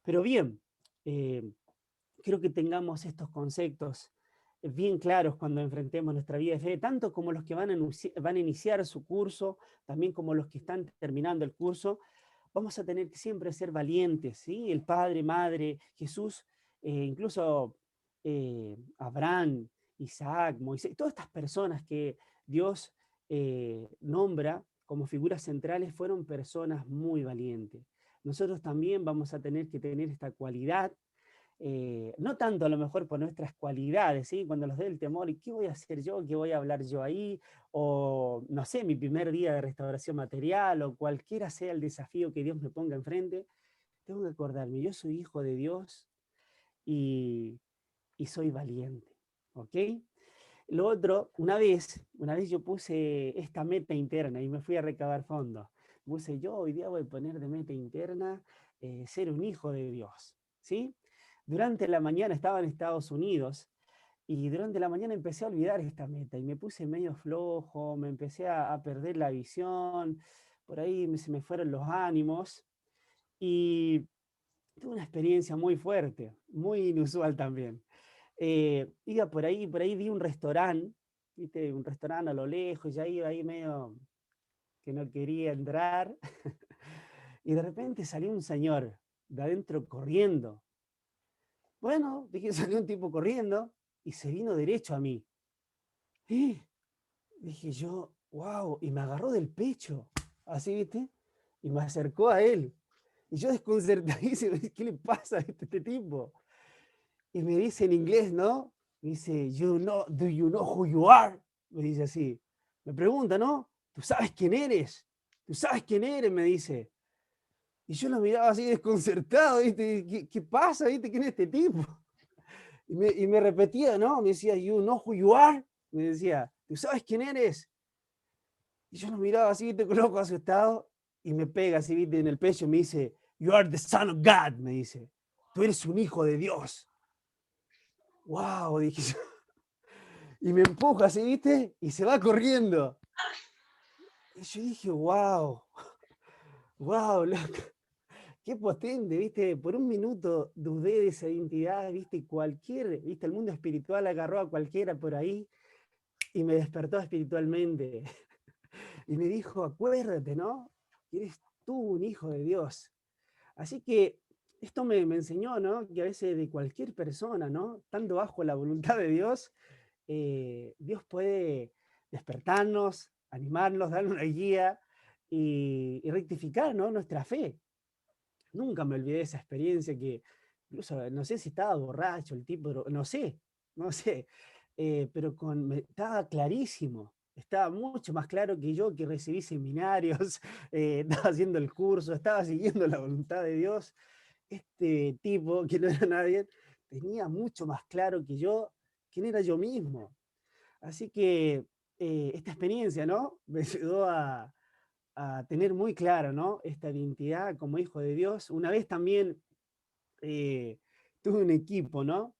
Pero bien, eh, creo que tengamos estos conceptos bien claros cuando enfrentemos nuestra vida de fe, tanto como los que van a iniciar su curso, también como los que están terminando el curso. Vamos a tener que siempre ser valientes, ¿sí? El Padre, Madre, Jesús, incluso Abraham, Isaac, Moisés, todas estas personas que Dios nombra como figuras centrales fueron personas muy valientes. Nosotros también vamos a tener que tener esta cualidad no tanto a lo mejor por nuestras cualidades, ¿sí? Cuando nos dé el temor, ¿y qué voy a hacer yo? ¿Qué voy a hablar yo ahí? O, no sé, mi primer día de restauración material, o cualquiera sea el desafío que Dios me ponga enfrente, tengo que acordarme, yo soy hijo de Dios y, y soy valiente, ¿ok? Lo otro, una vez yo puse esta meta interna y me fui a recabar fondos. Puse yo hoy día voy a poner de meta interna ser un hijo de Dios, ¿sí? Durante la mañana estaba en Estados Unidos y durante la mañana empecé a olvidar esta meta y me puse medio flojo, me empecé a perder la visión, por ahí se me fueron los ánimos y tuve una experiencia muy fuerte, muy inusual también. Iba por ahí vi un restaurante, viste, un restaurante a lo lejos, ya iba ahí medio que no quería entrar, y de repente salió un señor de adentro corriendo. Bueno, dije, salió un tipo corriendo y se vino derecho a mí. ¡Eh! Dije yo, wow, y me agarró del pecho, así, viste, y me acercó a él. Y yo desconcertadísimo, ¿qué le pasa a este tipo? Y me dice en inglés, ¿no? Me dice, do you know who you are? Me dice así. Me pregunta, ¿no? ¿Tú sabes quién eres? ¿Tú sabes quién eres? Me dice. Y yo lo miraba así desconcertado, ¿viste? ¿Qué pasa? ¿Viste? ¿Quién es este tipo? Y me repetía, ¿no? Me decía, you know who you are? Me decía, ¿tú sabes quién eres? Y yo lo miraba así, ¿viste? Con los ojos asustados, y me pega así, ¿viste? En el pecho y me dice, you are the son of God, me dice. Tú eres un hijo de Dios. Wow, dije yo. Y me empuja así, ¿viste? Y se va corriendo. Y yo dije, wow, wow, loco, qué potente, ¿viste? Por un minuto dudé de esa identidad, ¿viste? ¿Viste? El mundo espiritual agarró a cualquiera por ahí y me despertó espiritualmente. Y me dijo, acuérdate, ¿no? Que eres tú un hijo de Dios. Así que esto me enseñó, ¿no? Que a veces de cualquier persona, ¿no? Estando bajo la voluntad de Dios, Dios puede despertarnos, animarnos, darnos una guía y rectificar, ¿no? Nuestra fe. Nunca me olvidé de esa experiencia que incluso no sé si estaba borracho el tipo, no sé, pero estaba clarísimo, estaba mucho más claro que yo que recibí seminarios, estaba haciendo el curso, estaba siguiendo la voluntad de Dios. Este tipo, que no era nadie, tenía mucho más claro que yo quién era yo mismo. Así que esta experiencia, ¿no? Me ayudó a tener muy claro, ¿no? Esta identidad como hijo de Dios. Una vez también eh, tuve un equipo, ¿no?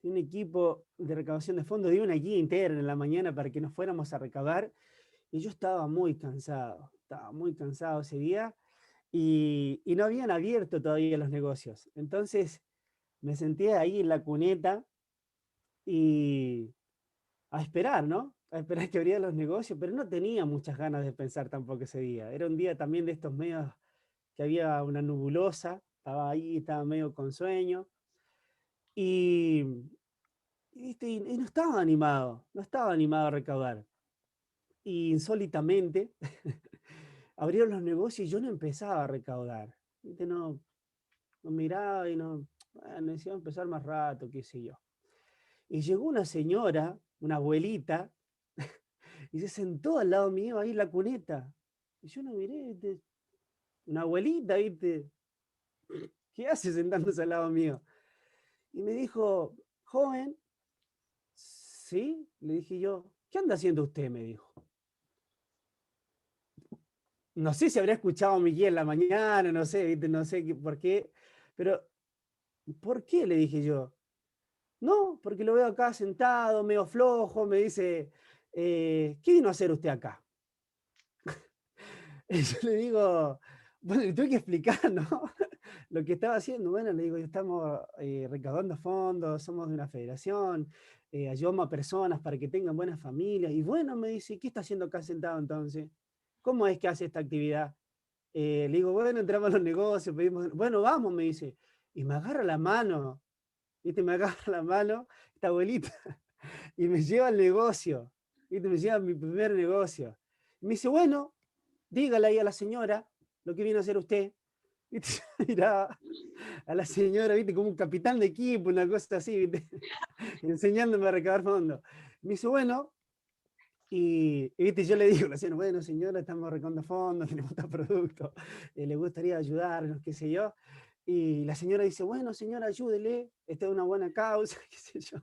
Un equipo de recaudación de fondos, di una guía interna en la mañana para que nos fuéramos a recaudar y yo estaba muy cansado ese día y no habían abierto todavía los negocios. Entonces me senté ahí en la cuneta y a esperar, ¿no? A esperar que abrieran los negocios, pero no tenía muchas ganas de pensar tampoco ese día. Era un día también de estos medios que había una nubulosa, estaba ahí, estaba medio con sueño y, ¿viste? Y no estaba animado, no estaba animado a recaudar. Y insólitamente abrieron los negocios y yo no empezaba a recaudar. ¿Viste? No, no miraba y no, bueno, decía empezar más rato, qué sé yo. Y llegó una señora, una abuelita, y se sentó al lado mío ahí en la cuneta. Y yo no miré, ¿viste? Una abuelita, ¿viste? ¿Qué hace sentándose al lado mío? Y me dijo, joven, ¿sí? Le dije yo, ¿qué anda haciendo usted? Me dijo. No sé si habrá escuchado mi guía en la mañana, no sé, ¿viste? No sé por qué, pero ¿por qué? Le dije yo. No, porque lo veo acá sentado, medio flojo, me dice, ¿qué vino a hacer usted acá? Y yo le digo, bueno, le tuve que explicar, ¿no? Lo que estaba haciendo. Bueno, le digo, estamos recaudando fondos, somos de una federación, ayudamos a personas para que tengan buenas familias. Y bueno, me dice, ¿qué está haciendo acá sentado entonces? ¿Cómo es que hace esta actividad? Le digo, bueno, entramos a los negocios, pedimos, bueno, vamos, me dice. Y me agarra la mano, ¿viste? Me agarra la mano esta abuelita y me lleva al negocio, ¿viste? Me lleva a mi primer negocio. Y me dice, bueno, dígale ahí a la señora lo que viene a hacer usted. ¿Viste? Yo miraba a la señora, ¿viste? Como un capitán de equipo, una cosa así, ¿viste? Enseñándome a recabar fondos. Me dice, bueno, ¿viste? Yo le digo a la señora, bueno, señora, estamos recaudando fondos, tenemos este producto, le gustaría ayudarnos, qué sé yo. Y la señora dice, bueno, señora, ayúdele, esta es una buena causa, qué sé yo.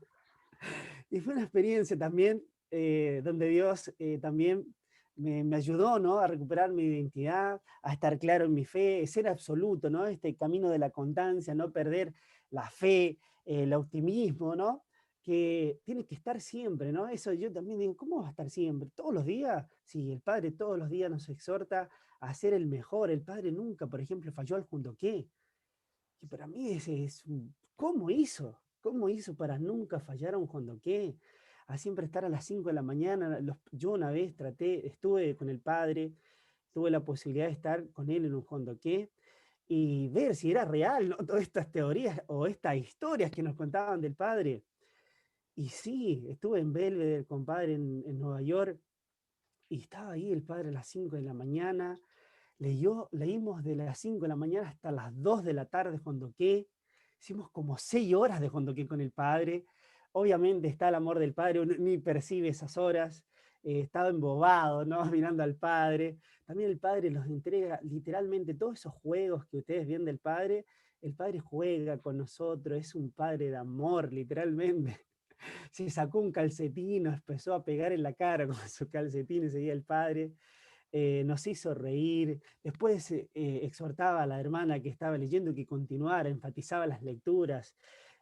Y fue una experiencia también donde Dios también me ayudó, ¿no? A recuperar mi identidad, a estar claro en mi fe, ser absoluto, ¿no? Este camino de la constancia, no perder la fe, el optimismo, ¿no? Que tiene que estar siempre, ¿no? Eso yo también digo, ¿cómo va a estar siempre? ¿Todos los días? Sí, el Padre todos los días nos exhorta a ser el mejor. El Padre nunca, por ejemplo, falló al junto qué. Que para mí ¿cómo hizo? ¿Cómo hizo para nunca fallar a un Hondoqué? A siempre estar a las 5 de la mañana. Yo una vez estuve con el padre, tuve la posibilidad de estar con él en un Hondoqué y ver si era real, ¿no? Todas estas teorías o estas historias que nos contaban del padre. Y sí, estuve en Belvedere, compadre, en Nueva York, y estaba ahí el padre a las 5 de la mañana. Leímos de las 5 de la mañana hasta las 2 de la tarde Hondoqué. Hicimos como 6 horas de Hondoqué con el padre. Obviamente está el amor del padre, uno ni percibe esas horas. Estaba embobado, ¿no? Mirando al padre. También el padre los entrega literalmente todos esos juegos que ustedes ven del padre. El padre juega con nosotros, es un padre de amor, literalmente. Se sacó un calcetín, nos empezó a pegar en la cara con su calcetín y seguía el padre. Nos hizo reír, después exhortaba a la hermana que estaba leyendo que continuara, enfatizaba las lecturas.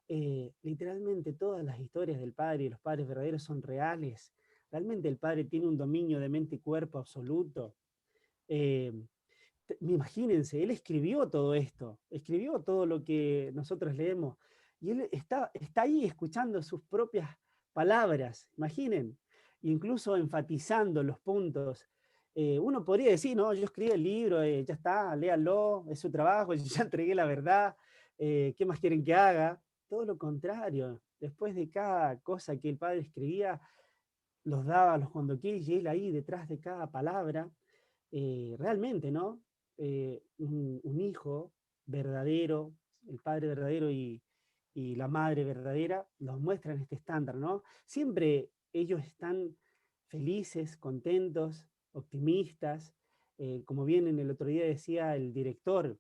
Literalmente todas las historias del Padre y los padres verdaderos son reales. Realmente el Padre tiene un dominio de mente y cuerpo absoluto. Eh, Imagínense, él escribió todo esto, escribió todo lo que nosotros leemos, y él está ahí escuchando sus propias palabras, imaginen, incluso enfatizando los puntos. Uno podría decir, no, yo escribí el libro, ya está, léanlo, es su trabajo, yo ya entregué la verdad, ¿qué más quieren que haga? Todo lo contrario, después de cada cosa que el padre escribía, los daba a los condoquí y él ahí detrás de cada palabra, realmente, ¿no? Un hijo verdadero, el padre verdadero y la madre verdadera, nos muestran este estándar, ¿no? Siempre ellos están felices, contentos, optimistas. Como bien en el otro día decía el director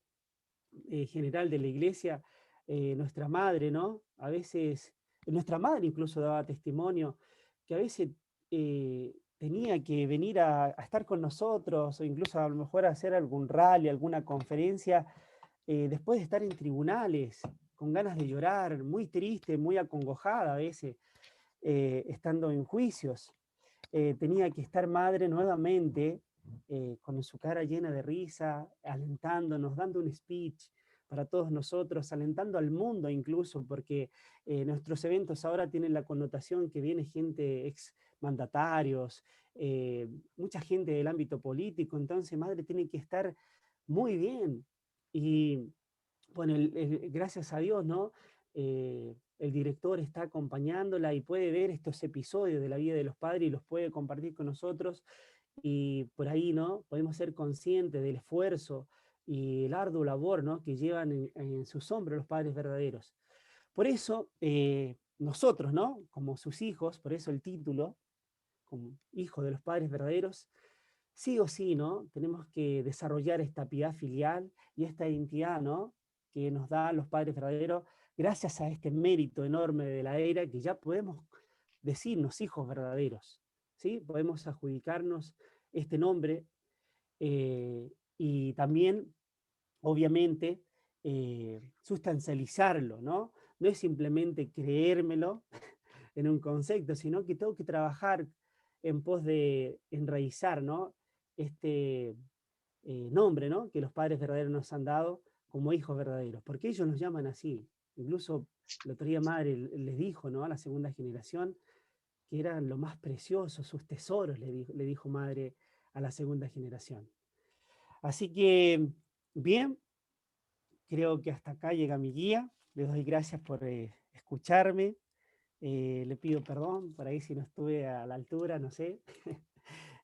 general de la iglesia, nuestra madre, ¿no? A veces, nuestra madre incluso daba testimonio que a veces tenía que venir a estar con nosotros o incluso a lo mejor a hacer algún rally, alguna conferencia, después de estar en tribunales, con ganas de llorar, muy triste, muy acongojada a veces, estando en juicios. Tenía que estar madre nuevamente, con su cara llena de risa, alentándonos, dando un speech para todos nosotros, alentando al mundo incluso, porque nuestros eventos ahora tienen la connotación que viene gente, ex mandatarios, mucha gente del ámbito político, entonces madre tiene que estar muy bien. Y bueno, gracias a Dios, ¿no? El director está acompañándola y puede ver estos episodios de la vida de los padres y los puede compartir con nosotros. Y por ahí, ¿no? Podemos ser conscientes del esfuerzo y el arduo labor, ¿no? Que llevan en sus hombros los padres verdaderos. Por eso, nosotros, ¿no? Como sus hijos, por eso el título, como hijo de los padres verdaderos, sí o sí, ¿no? Tenemos que desarrollar esta piedad filial y esta identidad, ¿no? Que nos da los padres verdaderos gracias a este mérito enorme de la era que ya podemos decirnos hijos verdaderos, ¿sí? Podemos adjudicarnos este nombre y también, obviamente, sustancializarlo, ¿no? No es simplemente creérmelo en un concepto, sino que tengo que trabajar en pos de enraizar, ¿no? Este nombre, ¿no? Que los padres verdaderos nos han dado como hijos verdaderos, porque ellos nos llaman así. Incluso la autoridad madre les dijo, ¿no? A la segunda generación que eran lo más precioso, sus tesoros, le dijo madre a la segunda generación. Así que, bien, creo que hasta acá llega mi guía. Les doy gracias por escucharme. Le pido perdón por ahí si no estuve a la altura, no sé.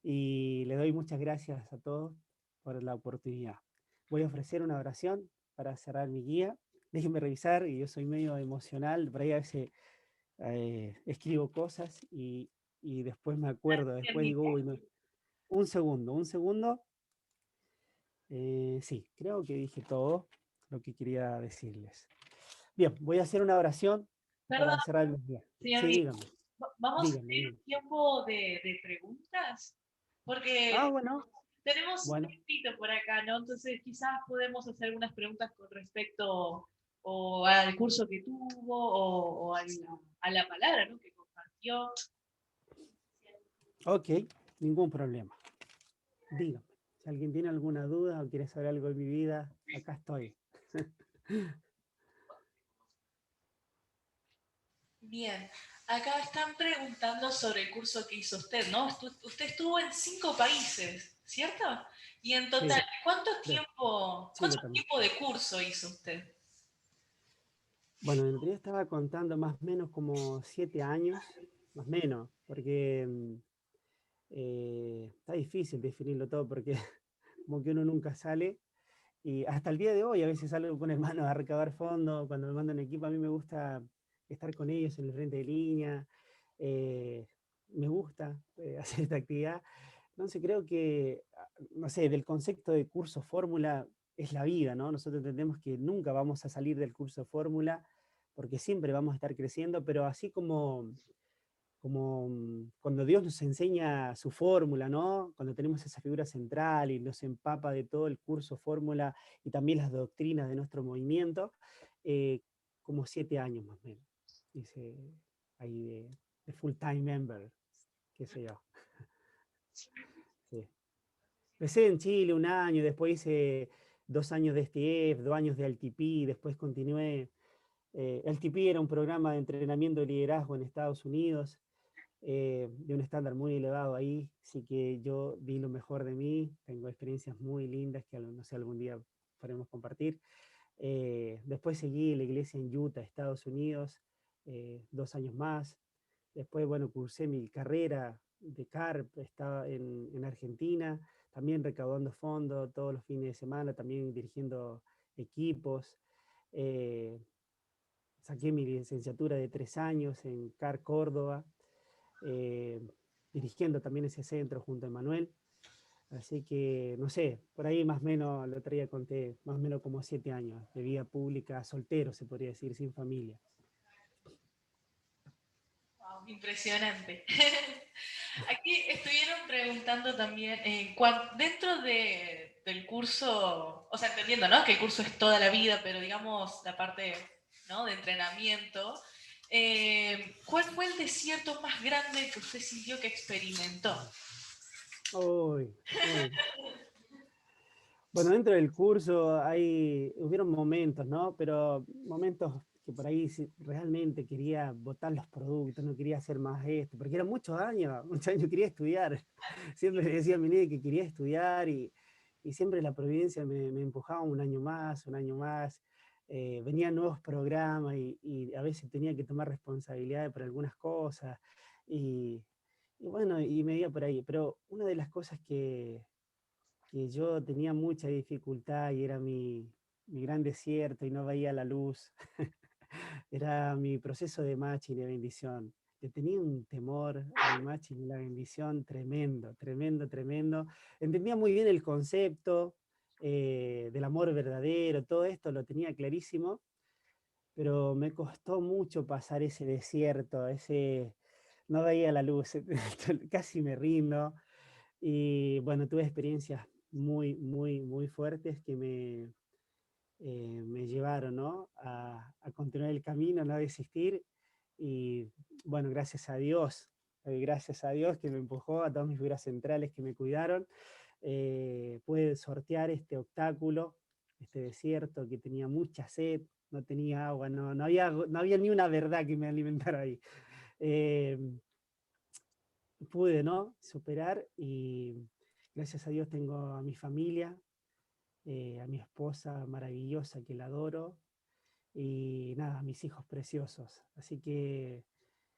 Y le doy muchas gracias a todos por la oportunidad. voy a ofrecer una oración para cerrar mi guía. Déjenme revisar, y yo soy medio emocional, por ahí a veces escribo cosas y después me acuerdo, después digo, uy, no. Un segundo. Sí, creo que dije todo lo que quería decirles. Bien, voy a hacer una oración Perdón, para cerrar mi guía. señor Sí, Miguel, dígame, vamos a dígame, tener dígame. un tiempo de preguntas, Ah, porque bueno, tenemos un bueno. tiempito por acá, ¿no? Entonces quizás podemos hacer algunas preguntas con respecto o al curso que tuvo o a la palabra, ¿no? Que compartió. Ok, ningún problema. Dígame, si alguien tiene alguna duda o quiere saber algo de mi vida, acá estoy. Bien, acá están preguntando sobre el curso que hizo usted, ¿no? Usted estuvo en 5 países, ¿cierto? Y en total, Sí, creo. cuánto Chile también. tiempo de curso hizo usted? Bueno, en realidad estaba contando más o menos como 7 años, más o menos, porque está difícil definirlo todo porque como que uno nunca sale. Y hasta el día de hoy a veces salgo con hermanos a recabar fondos, cuando me mandan equipo, a mí me gusta estar con ellos en el frente de línea, eh, me gusta hacer esta actividad. Entonces creo que, no sé, del concepto de curso fórmula es la vida, ¿no? Nosotros entendemos que nunca vamos a salir del curso fórmula porque siempre vamos a estar creciendo, pero así como cuando Dios nos enseña su fórmula, ¿no? Cuando tenemos esa figura central y nos empapa de todo el curso fórmula y también las doctrinas de nuestro movimiento, eh, como 7 años más o menos. Dice ahí de full-time member, qué sé yo. Sí. Empecé en Chile un año, después hice 2 años de STF, 2 años de LTP, después continué. LTP era un programa de entrenamiento de liderazgo en Estados Unidos, de un estándar muy elevado ahí, así que yo di lo mejor de mí, tengo experiencias muy lindas que no sé, algún día podremos compartir. Después seguí la iglesia en Utah, Estados Unidos, 2 años más. Después, bueno, cursé mi carrera de CARP, estaba en Argentina, también recaudando fondos todos los fines de semana, también dirigiendo equipos. Eh, Saqué mi licenciatura de 3 años en CAR Córdoba, eh, dirigiendo también ese centro junto a Emanuel. Así que, no sé, por ahí más o menos, el otro día conté, más o menos como 7 años de vida pública, soltero, se podría decir, sin familia. Wow, impresionante. Aquí estuvieron preguntando también, dentro del curso, o sea, entendiendo, ¿no? Que el curso es toda la vida, pero digamos la parte, ¿no? De entrenamiento, ¿cuál fue el desierto más grande que usted sintió que experimentó? Uy, uy. Bueno, dentro del curso hubieron momentos, ¿no? Pero momentos que por ahí realmente quería botar los productos, no quería hacer más esto, porque eran muchos años quería estudiar. Siempre le decía a mi niña que quería estudiar y siempre la providencia me empujaba un año más, un año más. Venían nuevos programas y a veces tenía que tomar responsabilidades por algunas cosas. Y, y bueno, y me iba por ahí. Pero una de las cosas que yo tenía mucha dificultad y era mi gran desierto y no veía la luz, era mi proceso de matching y de bendición. Le tenía un temor al matching y la bendición tremendo, tremendo, tremendo. Entendía muy bien el concepto del amor verdadero, todo esto lo tenía clarísimo, pero me costó mucho pasar ese desierto, no veía la luz, casi me rindo. Y bueno, tuve experiencias muy, muy, muy fuertes que me llevaron, ¿no? a continuar el camino, a no desistir. Y bueno, gracias a Dios que me empujó, a todas mis figuras centrales que me cuidaron, pude sortear este obstáculo, este desierto que tenía mucha sed, no tenía agua, no había ni una verdad que me alimentara ahí. Eh, Pude, ¿no? Superar y gracias a Dios tengo a mi familia, a mi esposa maravillosa que la adoro y nada, a mis hijos preciosos. Así que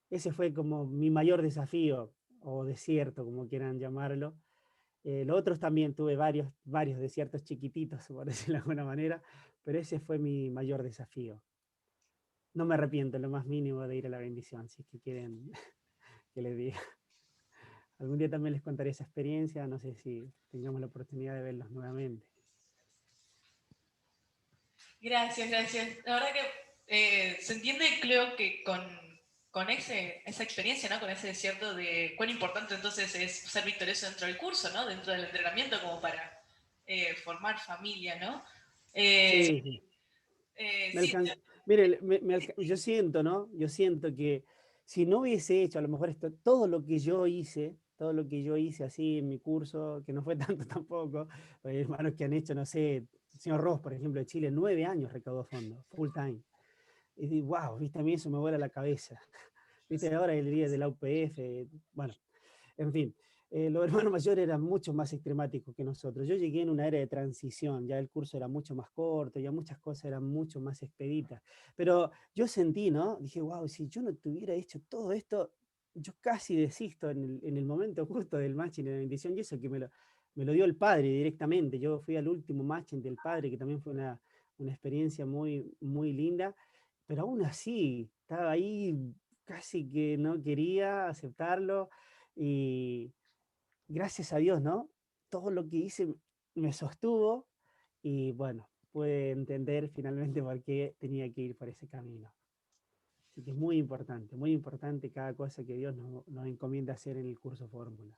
ese fue como mi mayor desafío o desierto, como quieran llamarlo. Los otros también tuve varios desiertos chiquititos, por decirlo de alguna manera, pero ese fue mi mayor desafío. No me arrepiento en lo más mínimo de ir a la bendición, si es que quieren que les diga. Algún día también les contaré esa experiencia, no sé si tengamos la oportunidad de verlos nuevamente. Gracias, gracias. La verdad que se entiende, creo que con esa experiencia, ¿no? Con ese desierto de cuán importante entonces es ser victorioso dentro del curso, ¿no? Dentro del entrenamiento como para formar familia, ¿no? Sí, sí. Sí, Mire, yo siento, ¿no? Yo siento que si no hubiese hecho a lo mejor todo lo que yo hice, todo lo que yo hice así en mi curso, que no fue tanto tampoco, hay hermanos que han hecho, no sé, el señor Ross, por ejemplo, de Chile, 9 años recaudó fondos, full time. Y digo, wow, viste, a mí eso me vuela la cabeza. Viste, ahora el día de la UPF, bueno, en fin, los hermanos mayores eran mucho más extremáticos que nosotros. Yo llegué en una era de transición, ya el curso era mucho más corto, ya muchas cosas eran mucho más expeditas. Pero yo sentí, ¿no? Dije, wow, si yo no tuviera hecho todo esto, yo casi desisto en el momento justo del matching de la bendición, y eso que me lo dio el padre directamente. Yo fui al último matching del padre, que también fue una experiencia muy, muy linda, pero aún así, estaba ahí casi que no quería aceptarlo y gracias a Dios, ¿no? Todo lo que hice me sostuvo y bueno, pude entender finalmente por qué tenía que ir por ese camino. Así que es muy importante cada cosa que Dios nos encomienda hacer en el curso Fórmula.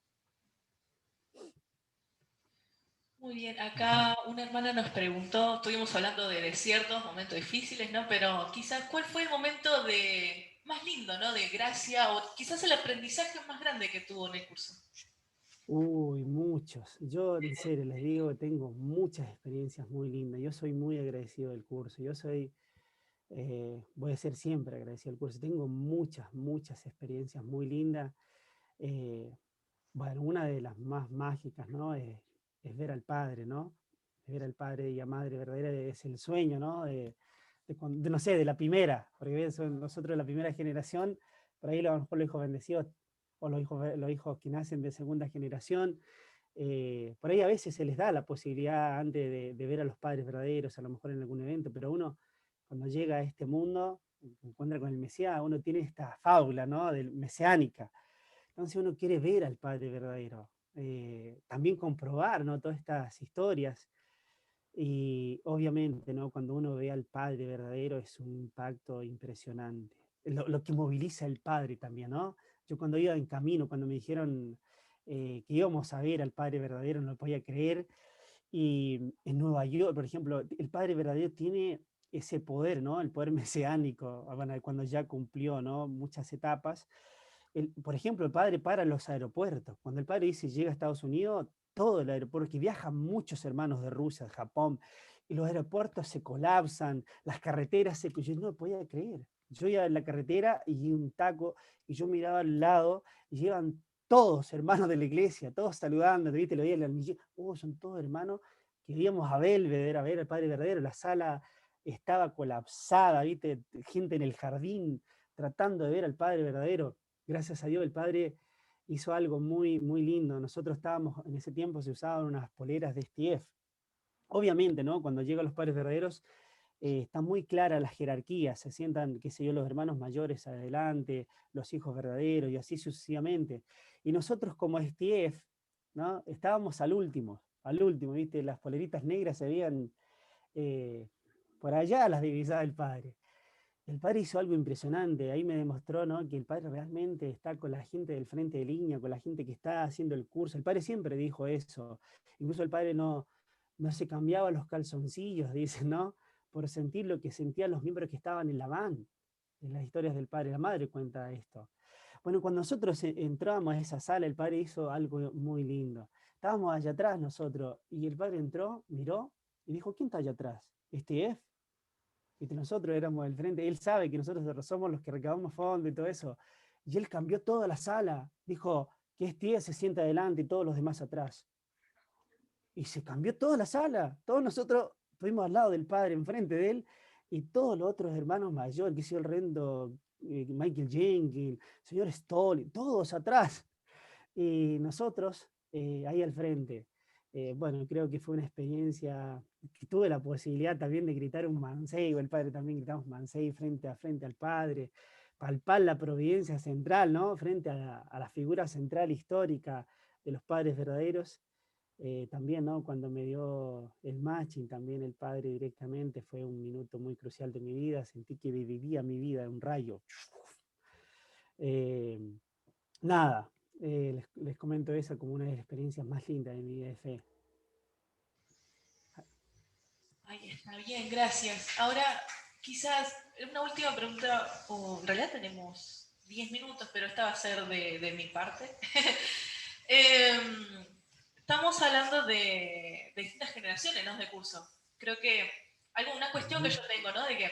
muy bien, acá una hermana nos preguntó, estuvimos hablando de desiertos, momentos difíciles, ¿no? Pero quizás, ¿cuál fue el momento más lindo, ¿no? De gracia o quizás el aprendizaje más grande que tuvo en el curso? Uy, muchos. Yo en serio les digo, tengo muchas experiencias muy lindas. Yo soy muy agradecido del curso. Voy a ser siempre agradecido del curso. Tengo muchas experiencias muy lindas. Eh, bueno, una de las más mágicas, ¿no? Es ver al Padre, ¿no? Ver al Padre y a Madre verdadera es el sueño, ¿no? No sé, de la primera, porque nosotros de la primera generación, por ahí a lo mejor los hijos bendecidos o los hijos que nacen de segunda generación, por ahí a veces se les da la posibilidad antes de ver a los padres verdaderos, a lo mejor en algún evento, pero uno cuando llega a este mundo, se encuentra con el Mesías, uno tiene esta fábula, ¿no? Mesiánica. Entonces uno quiere ver al Padre verdadero, también comprobar, ¿no? Todas estas historias. Y obviamente, ¿no? Cuando uno ve al Padre verdadero es un impacto impresionante. Lo que moviliza el Padre también, ¿no? Yo cuando iba en camino, cuando me dijeron que íbamos a ver al Padre verdadero, no lo podía creer. Y en Nueva York, por ejemplo, el Padre verdadero tiene ese poder, ¿no? El poder mesiánico, bueno, cuando ya cumplió, ¿no? Muchas etapas. Por ejemplo, el padre para los aeropuertos. Cuando el padre dice llega a Estados Unidos, todo el aeropuerto, que viajan muchos hermanos de Rusia, de Japón, y los aeropuertos se colapsan, las carreteras yo no lo podía creer. Yo iba en la carretera y un taco, y yo miraba al lado, y llevan todos hermanos de la iglesia, todos saludando, ¿viste? Lo veía en el anillo, son todos hermanos que íbamos a Belvedere, a ver al Padre verdadero, la sala estaba colapsada, ¿viste? Gente en el jardín tratando de ver al Padre verdadero. Gracias a Dios el Padre hizo algo muy, muy lindo. Nosotros estábamos, en ese tiempo se usaban unas poleras de STF. Obviamente, ¿no? Cuando llegan los padres verdaderos, está muy clara la jerarquía, se sientan, qué sé yo, los hermanos mayores adelante, los hijos verdaderos y así sucesivamente. Y nosotros como STF, ¿no? Estábamos al último, ¿viste? Las poleritas negras se veían eh, por allá, las divisadas del Padre. El padre hizo algo impresionante, ahí me demostró, ¿no? Que el padre realmente está con la gente del frente de línea, con la gente que está haciendo el curso. El padre siempre dijo eso. Incluso el padre no se cambiaba los calzoncillos, dice, ¿no? Por sentir lo que sentían los miembros que estaban en la van. En las historias del padre, la madre cuenta esto. Bueno, cuando nosotros entramos a esa sala, el padre hizo algo muy lindo. Estábamos allá atrás nosotros, y el padre entró, miró, y dijo, ¿quién está allá atrás? ¿Este es? Y nosotros éramos el frente, él sabe que nosotros somos los que recaudamos fondos y todo eso. Y él cambió toda la sala, dijo que este se sienta adelante y todos los demás atrás. Y se cambió toda la sala, todos nosotros fuimos al lado del padre, enfrente de él, y todos los otros hermanos mayores, que hizo el Rendo, Michael Jenkins, señor Stoll, todos atrás. Y nosotros ahí al frente. Bueno, creo que fue una experiencia que tuve la posibilidad también de gritar un mancebo, el padre también gritamos mancebo frente a frente al padre, palpar la providencia central, ¿no? Frente a la figura central histórica de los padres verdaderos. También, ¿no? Cuando me dio el matching, también el padre directamente, fue un minuto muy crucial de mi vida, sentí que vivía mi vida en un rayo. Eh, nada, les comento esa como una de las experiencias más lindas de mi vida de fe. Ahí está bien, gracias. Ahora, quizás una última pregunta, o en realidad tenemos 10 minutos, pero esta va a ser de mi parte. Em, Estamos hablando de distintas generaciones, ¿no? De curso. Creo que una cuestión que yo tengo, ¿no? De que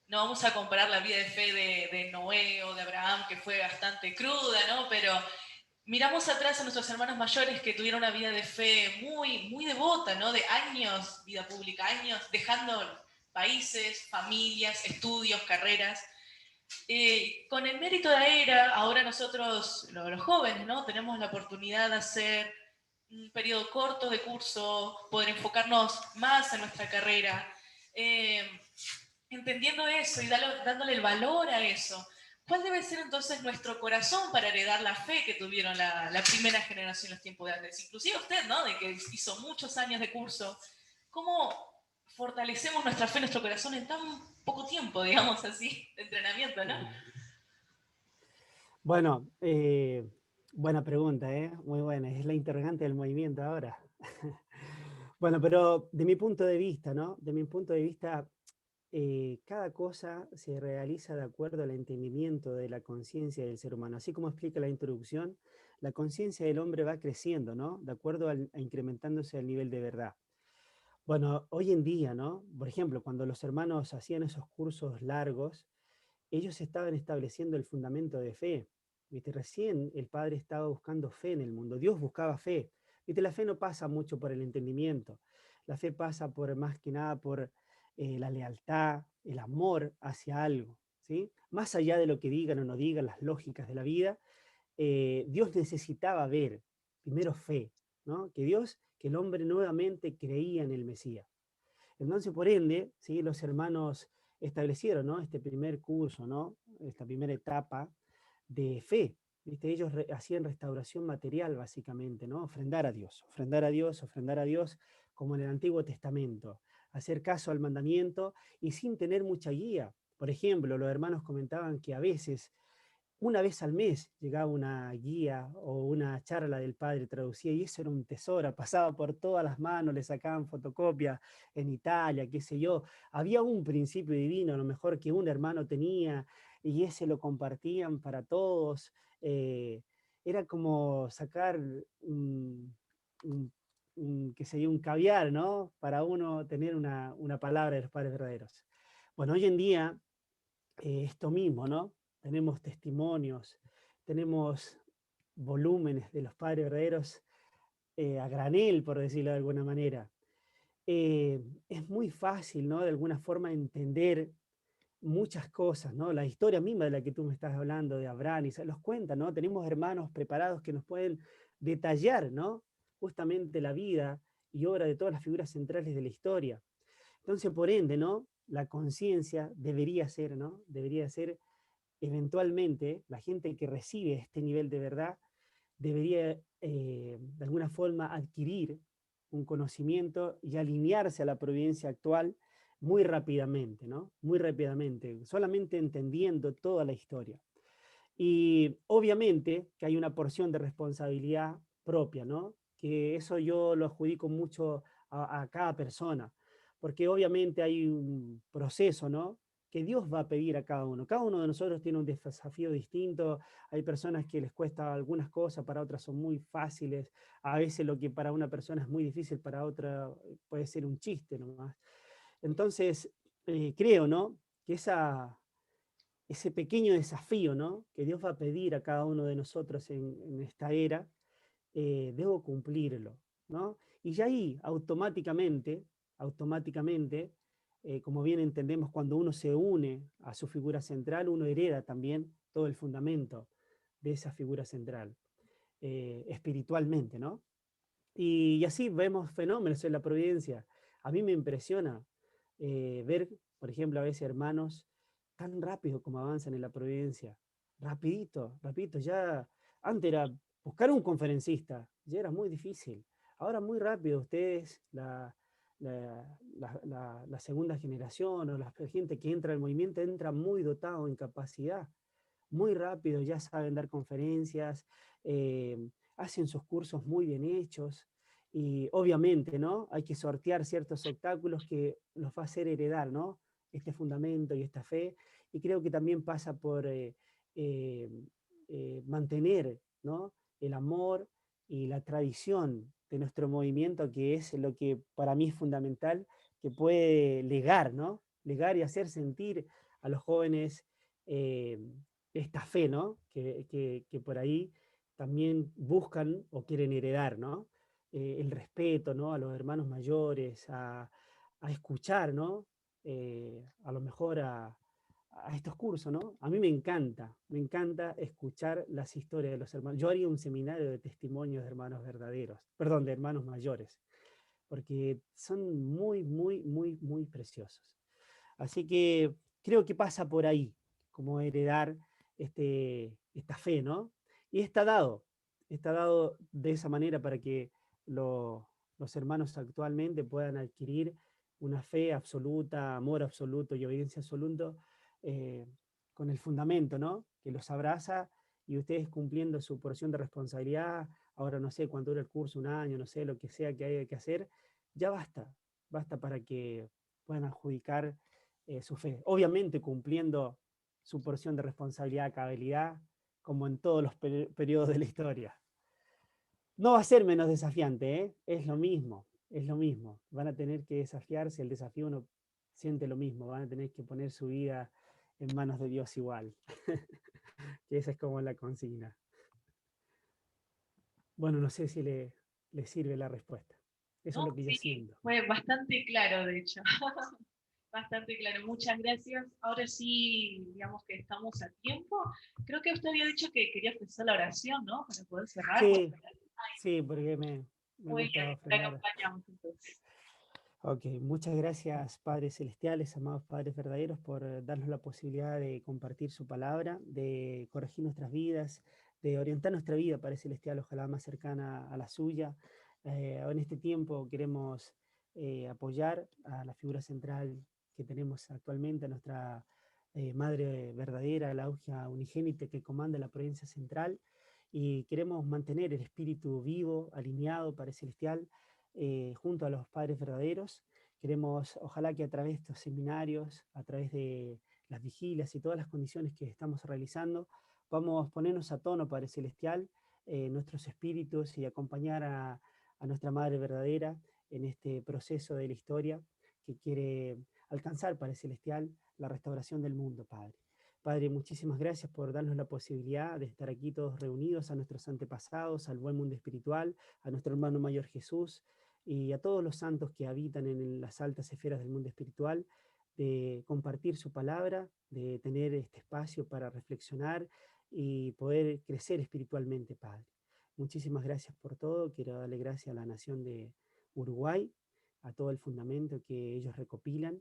no vamos a comparar la vida de fe de Noé o de Abraham, que fue bastante cruda, ¿no? Pero miramos atrás a nuestros hermanos mayores que tuvieron una vida de fe muy, muy devota, ¿no? De años, vida pública, años, dejando países, familias, estudios, carreras. Con el mérito de la era, ahora nosotros, los jóvenes, ¿no? Tenemos la oportunidad de hacer un periodo corto de curso, poder enfocarnos más en nuestra carrera. Eh, Entendiendo eso y dándole el valor a eso, ¿cuál debe ser entonces nuestro corazón para heredar la fe que tuvieron la primera generación en los tiempos de antes? Inclusive usted, ¿no? De que hizo muchos años de curso. ¿Cómo fortalecemos nuestra fe, nuestro corazón en tan poco tiempo, digamos así, de entrenamiento, ¿no? Bueno, buena pregunta, muy buena. Es la interrogante del movimiento ahora. Bueno, pero de mi punto de vista, ¿no? De mi punto de vista, cada cosa se realiza de acuerdo al entendimiento de la conciencia del ser humano. Así como explica la introducción, la conciencia del hombre va creciendo, ¿no? De acuerdo a incrementándose el nivel de verdad. Bueno, hoy en día, ¿no? Por ejemplo, cuando los hermanos hacían esos cursos largos, ellos estaban estableciendo el fundamento de fe. ¿Viste? Recién el Padre estaba buscando fe en el mundo. Dios buscaba fe. ¿Viste? La fe no pasa mucho por el entendimiento. La fe pasa por más que nada por la lealtad, el amor hacia algo. ¿Sí? Más allá de lo que digan o no digan las lógicas de la vida, Dios necesitaba ver primero fe, ¿no? Que el hombre nuevamente creía en el Mesías. Entonces, por ende, ¿sí? Los hermanos establecieron, ¿no? Este primer curso, ¿no? Esta primera etapa de fe. ¿Viste? Ellos hacían restauración material, básicamente, ¿no? Ofrendar a Dios, ofrendar a Dios, ofrendar a Dios, como en el Antiguo Testamento. Hacer caso al mandamiento y sin tener mucha guía. Por ejemplo, los hermanos comentaban que a veces una vez al mes llegaba una guía o una charla del padre traducida y eso era un tesoro, pasaba por todas las manos, le sacaban fotocopia en Italia, qué sé yo. Había un principio divino, a lo mejor que un hermano tenía y ese lo compartían para todos. Era como sacar qué sé yo, un caviar, ¿no? Para uno tener una palabra de los padres verdaderos. Bueno, hoy en día esto mismo, ¿no? Tenemos testimonios, tenemos volúmenes de los padres verdaderos a granel, por decirlo de alguna manera. Es muy fácil, ¿no? De alguna forma entender muchas cosas, ¿no? La historia misma de la que tú me estás hablando, de Abraham, y se los cuenta, ¿no? Tenemos hermanos preparados que nos pueden detallar, ¿no? Justamente la vida y obra de todas las figuras centrales de la historia. Entonces, por ende, ¿no? La conciencia debería ser, ¿no? Debería ser eventualmente la gente que recibe este nivel de verdad debería de alguna forma adquirir un conocimiento y alinearse a la providencia actual muy rápidamente, ¿no? Muy rápidamente, solamente entendiendo toda la historia. Y obviamente que hay una porción de responsabilidad propia, ¿no? Que eso yo lo adjudico mucho a cada persona, porque obviamente hay un proceso, ¿no? Que Dios va a pedir a cada uno. Cada uno de nosotros tiene un desafío distinto. Hay personas que les cuesta algunas cosas, para otras son muy fáciles. A veces lo que para una persona es muy difícil, para otra puede ser un chiste nomás. Entonces, creo, ¿no? Que ese pequeño desafío, ¿no? Que Dios va a pedir a cada uno de nosotros en esta era, debo cumplirlo, ¿no? Y ya ahí, automáticamente, como bien entendemos, cuando uno se une a su figura central, uno hereda también todo el fundamento de esa figura central. espiritualmente, ¿no? Y así vemos fenómenos en la providencia. A mí me impresiona ver, por ejemplo, a veces hermanos tan rápido como avanzan en la providencia. Rapidito, rapidito. Ya antes era buscar un conferencista, ya era muy difícil. Ahora muy rápido ustedes, la segunda generación o la gente que entra al movimiento, entra muy dotado en capacidad. Muy rápido, ya saben dar conferencias, hacen sus cursos muy bien hechos y obviamente, ¿no? Hay que sortear ciertos obstáculos que los va a hacer heredar, ¿no? Este fundamento y esta fe. Y creo que también pasa por eh, mantener, ¿no? El amor y la tradición de nuestro movimiento, que es lo que para mí es fundamental, que puede legar, ¿no? Legar y hacer sentir a los jóvenes eh, esta fe, ¿no? Que por ahí también buscan o quieren heredar, ¿no? El respeto, ¿no? A los hermanos mayores, a escuchar, ¿no? A lo mejor a estos cursos, ¿no? A mí me encanta escuchar las historias de los hermanos. Yo haría un seminario de testimonios de hermanos verdaderos, perdón, de hermanos mayores, porque son muy, muy, muy, muy preciosos. Así que creo que pasa por ahí, como heredar esta fe, ¿no? Y está dado de esa manera para que los hermanos actualmente puedan adquirir una fe absoluta, amor absoluto y obediencia absoluta eh, con el fundamento, ¿no? Que los abraza y ustedes cumpliendo su porción de responsabilidad, ahora no sé cuánto dura el curso, un año, no sé, lo que sea que haya que hacer, ya basta para que puedan adjudicar su fe. Obviamente cumpliendo su porción de responsabilidad, cabalidad, como en todos los periodos de la historia. No va a ser menos desafiante, ¿eh? Es lo mismo, es lo mismo. Van a tener que desafiarse, el desafío uno siente lo mismo, van a tener que poner su vida en manos de Dios igual. Que esa es como la consigna. Bueno, no sé si le sirve la respuesta. Eso es No, lo que yo sí, siento. fue bastante claro, de hecho. Bastante claro, muchas gracias. Ahora sí, digamos que estamos a tiempo. Creo que usted había dicho que quería empezar la oración, ¿no? Para poder cerrar. Sí, sí, porque me Muy gusta bien, te ofrendar. acompañamos entonces. Ok, muchas gracias, Padres Celestiales, amados Padres verdaderos, por darnos la posibilidad de compartir su palabra, de corregir nuestras vidas, de orientar nuestra vida, Padre Celestial, ojalá más cercana a la suya. En este tiempo queremos apoyar a la figura central que tenemos actualmente, a nuestra Madre verdadera, la Augia Unigénita que comanda la provincia central, y queremos mantener el espíritu vivo, alineado, Padre Celestial, junto a los padres verdaderos. Queremos, ojalá que a través de estos seminarios, a través de las vigilias y todas las condiciones que estamos realizando, podamos ponernos a tono, Padre Celestial, nuestros espíritus y acompañar a nuestra Madre verdadera en este proceso de la historia que quiere alcanzar, Padre Celestial, la restauración del mundo, Padre. Padre, muchísimas gracias por darnos la posibilidad de estar aquí todos reunidos, a nuestros antepasados, al buen mundo espiritual, a nuestro hermano mayor Jesús, y a todos los santos que habitan en las altas esferas del mundo espiritual, de compartir su palabra, de tener este espacio para reflexionar y poder crecer espiritualmente, Padre. Muchísimas gracias por todo. Quiero darle gracias a la nación de Uruguay, a todo el fundamento que ellos recopilan.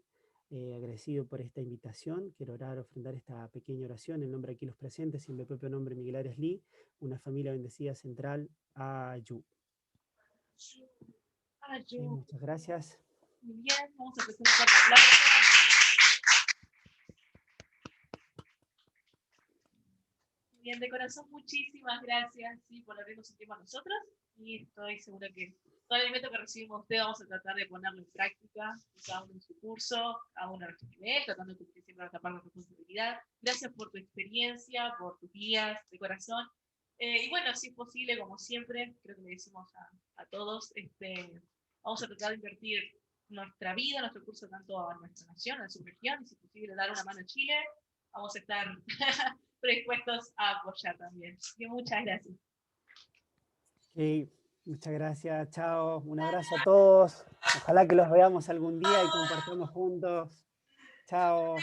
Agradecido por esta invitación. Quiero orar, ofrendar esta pequeña oración en nombre de aquí los presentes y en mi propio nombre, Miguel Arias Lee, una familia bendecida central, Ayú. Muchas gracias. Muy bien, vamos a empezar un fuerte aplauso. Bien, de corazón, muchísimas gracias sí, por abrirnos un tiempo a nosotros y estoy segura que todo el alimento que recibimos de usted vamos a tratar de ponerlo en práctica, cada uno en su curso, cada uno a nuestro nivel, tratando de cumplir siempre nuestra parte de responsabilidad. Gracias por tu experiencia, por tus guías de corazón. Y bueno, si es posible, como siempre, creo que le decimos a todos, vamos a tratar de invertir nuestra vida, nuestro curso, tanto a nuestra nación, a su región, y si es posible dar una mano a Chile, vamos a estar predispuestos a apoyar también. Y muchas gracias. Okay, muchas gracias, chao. Un abrazo a todos. Ojalá que los veamos algún día y compartamos juntos. Chao.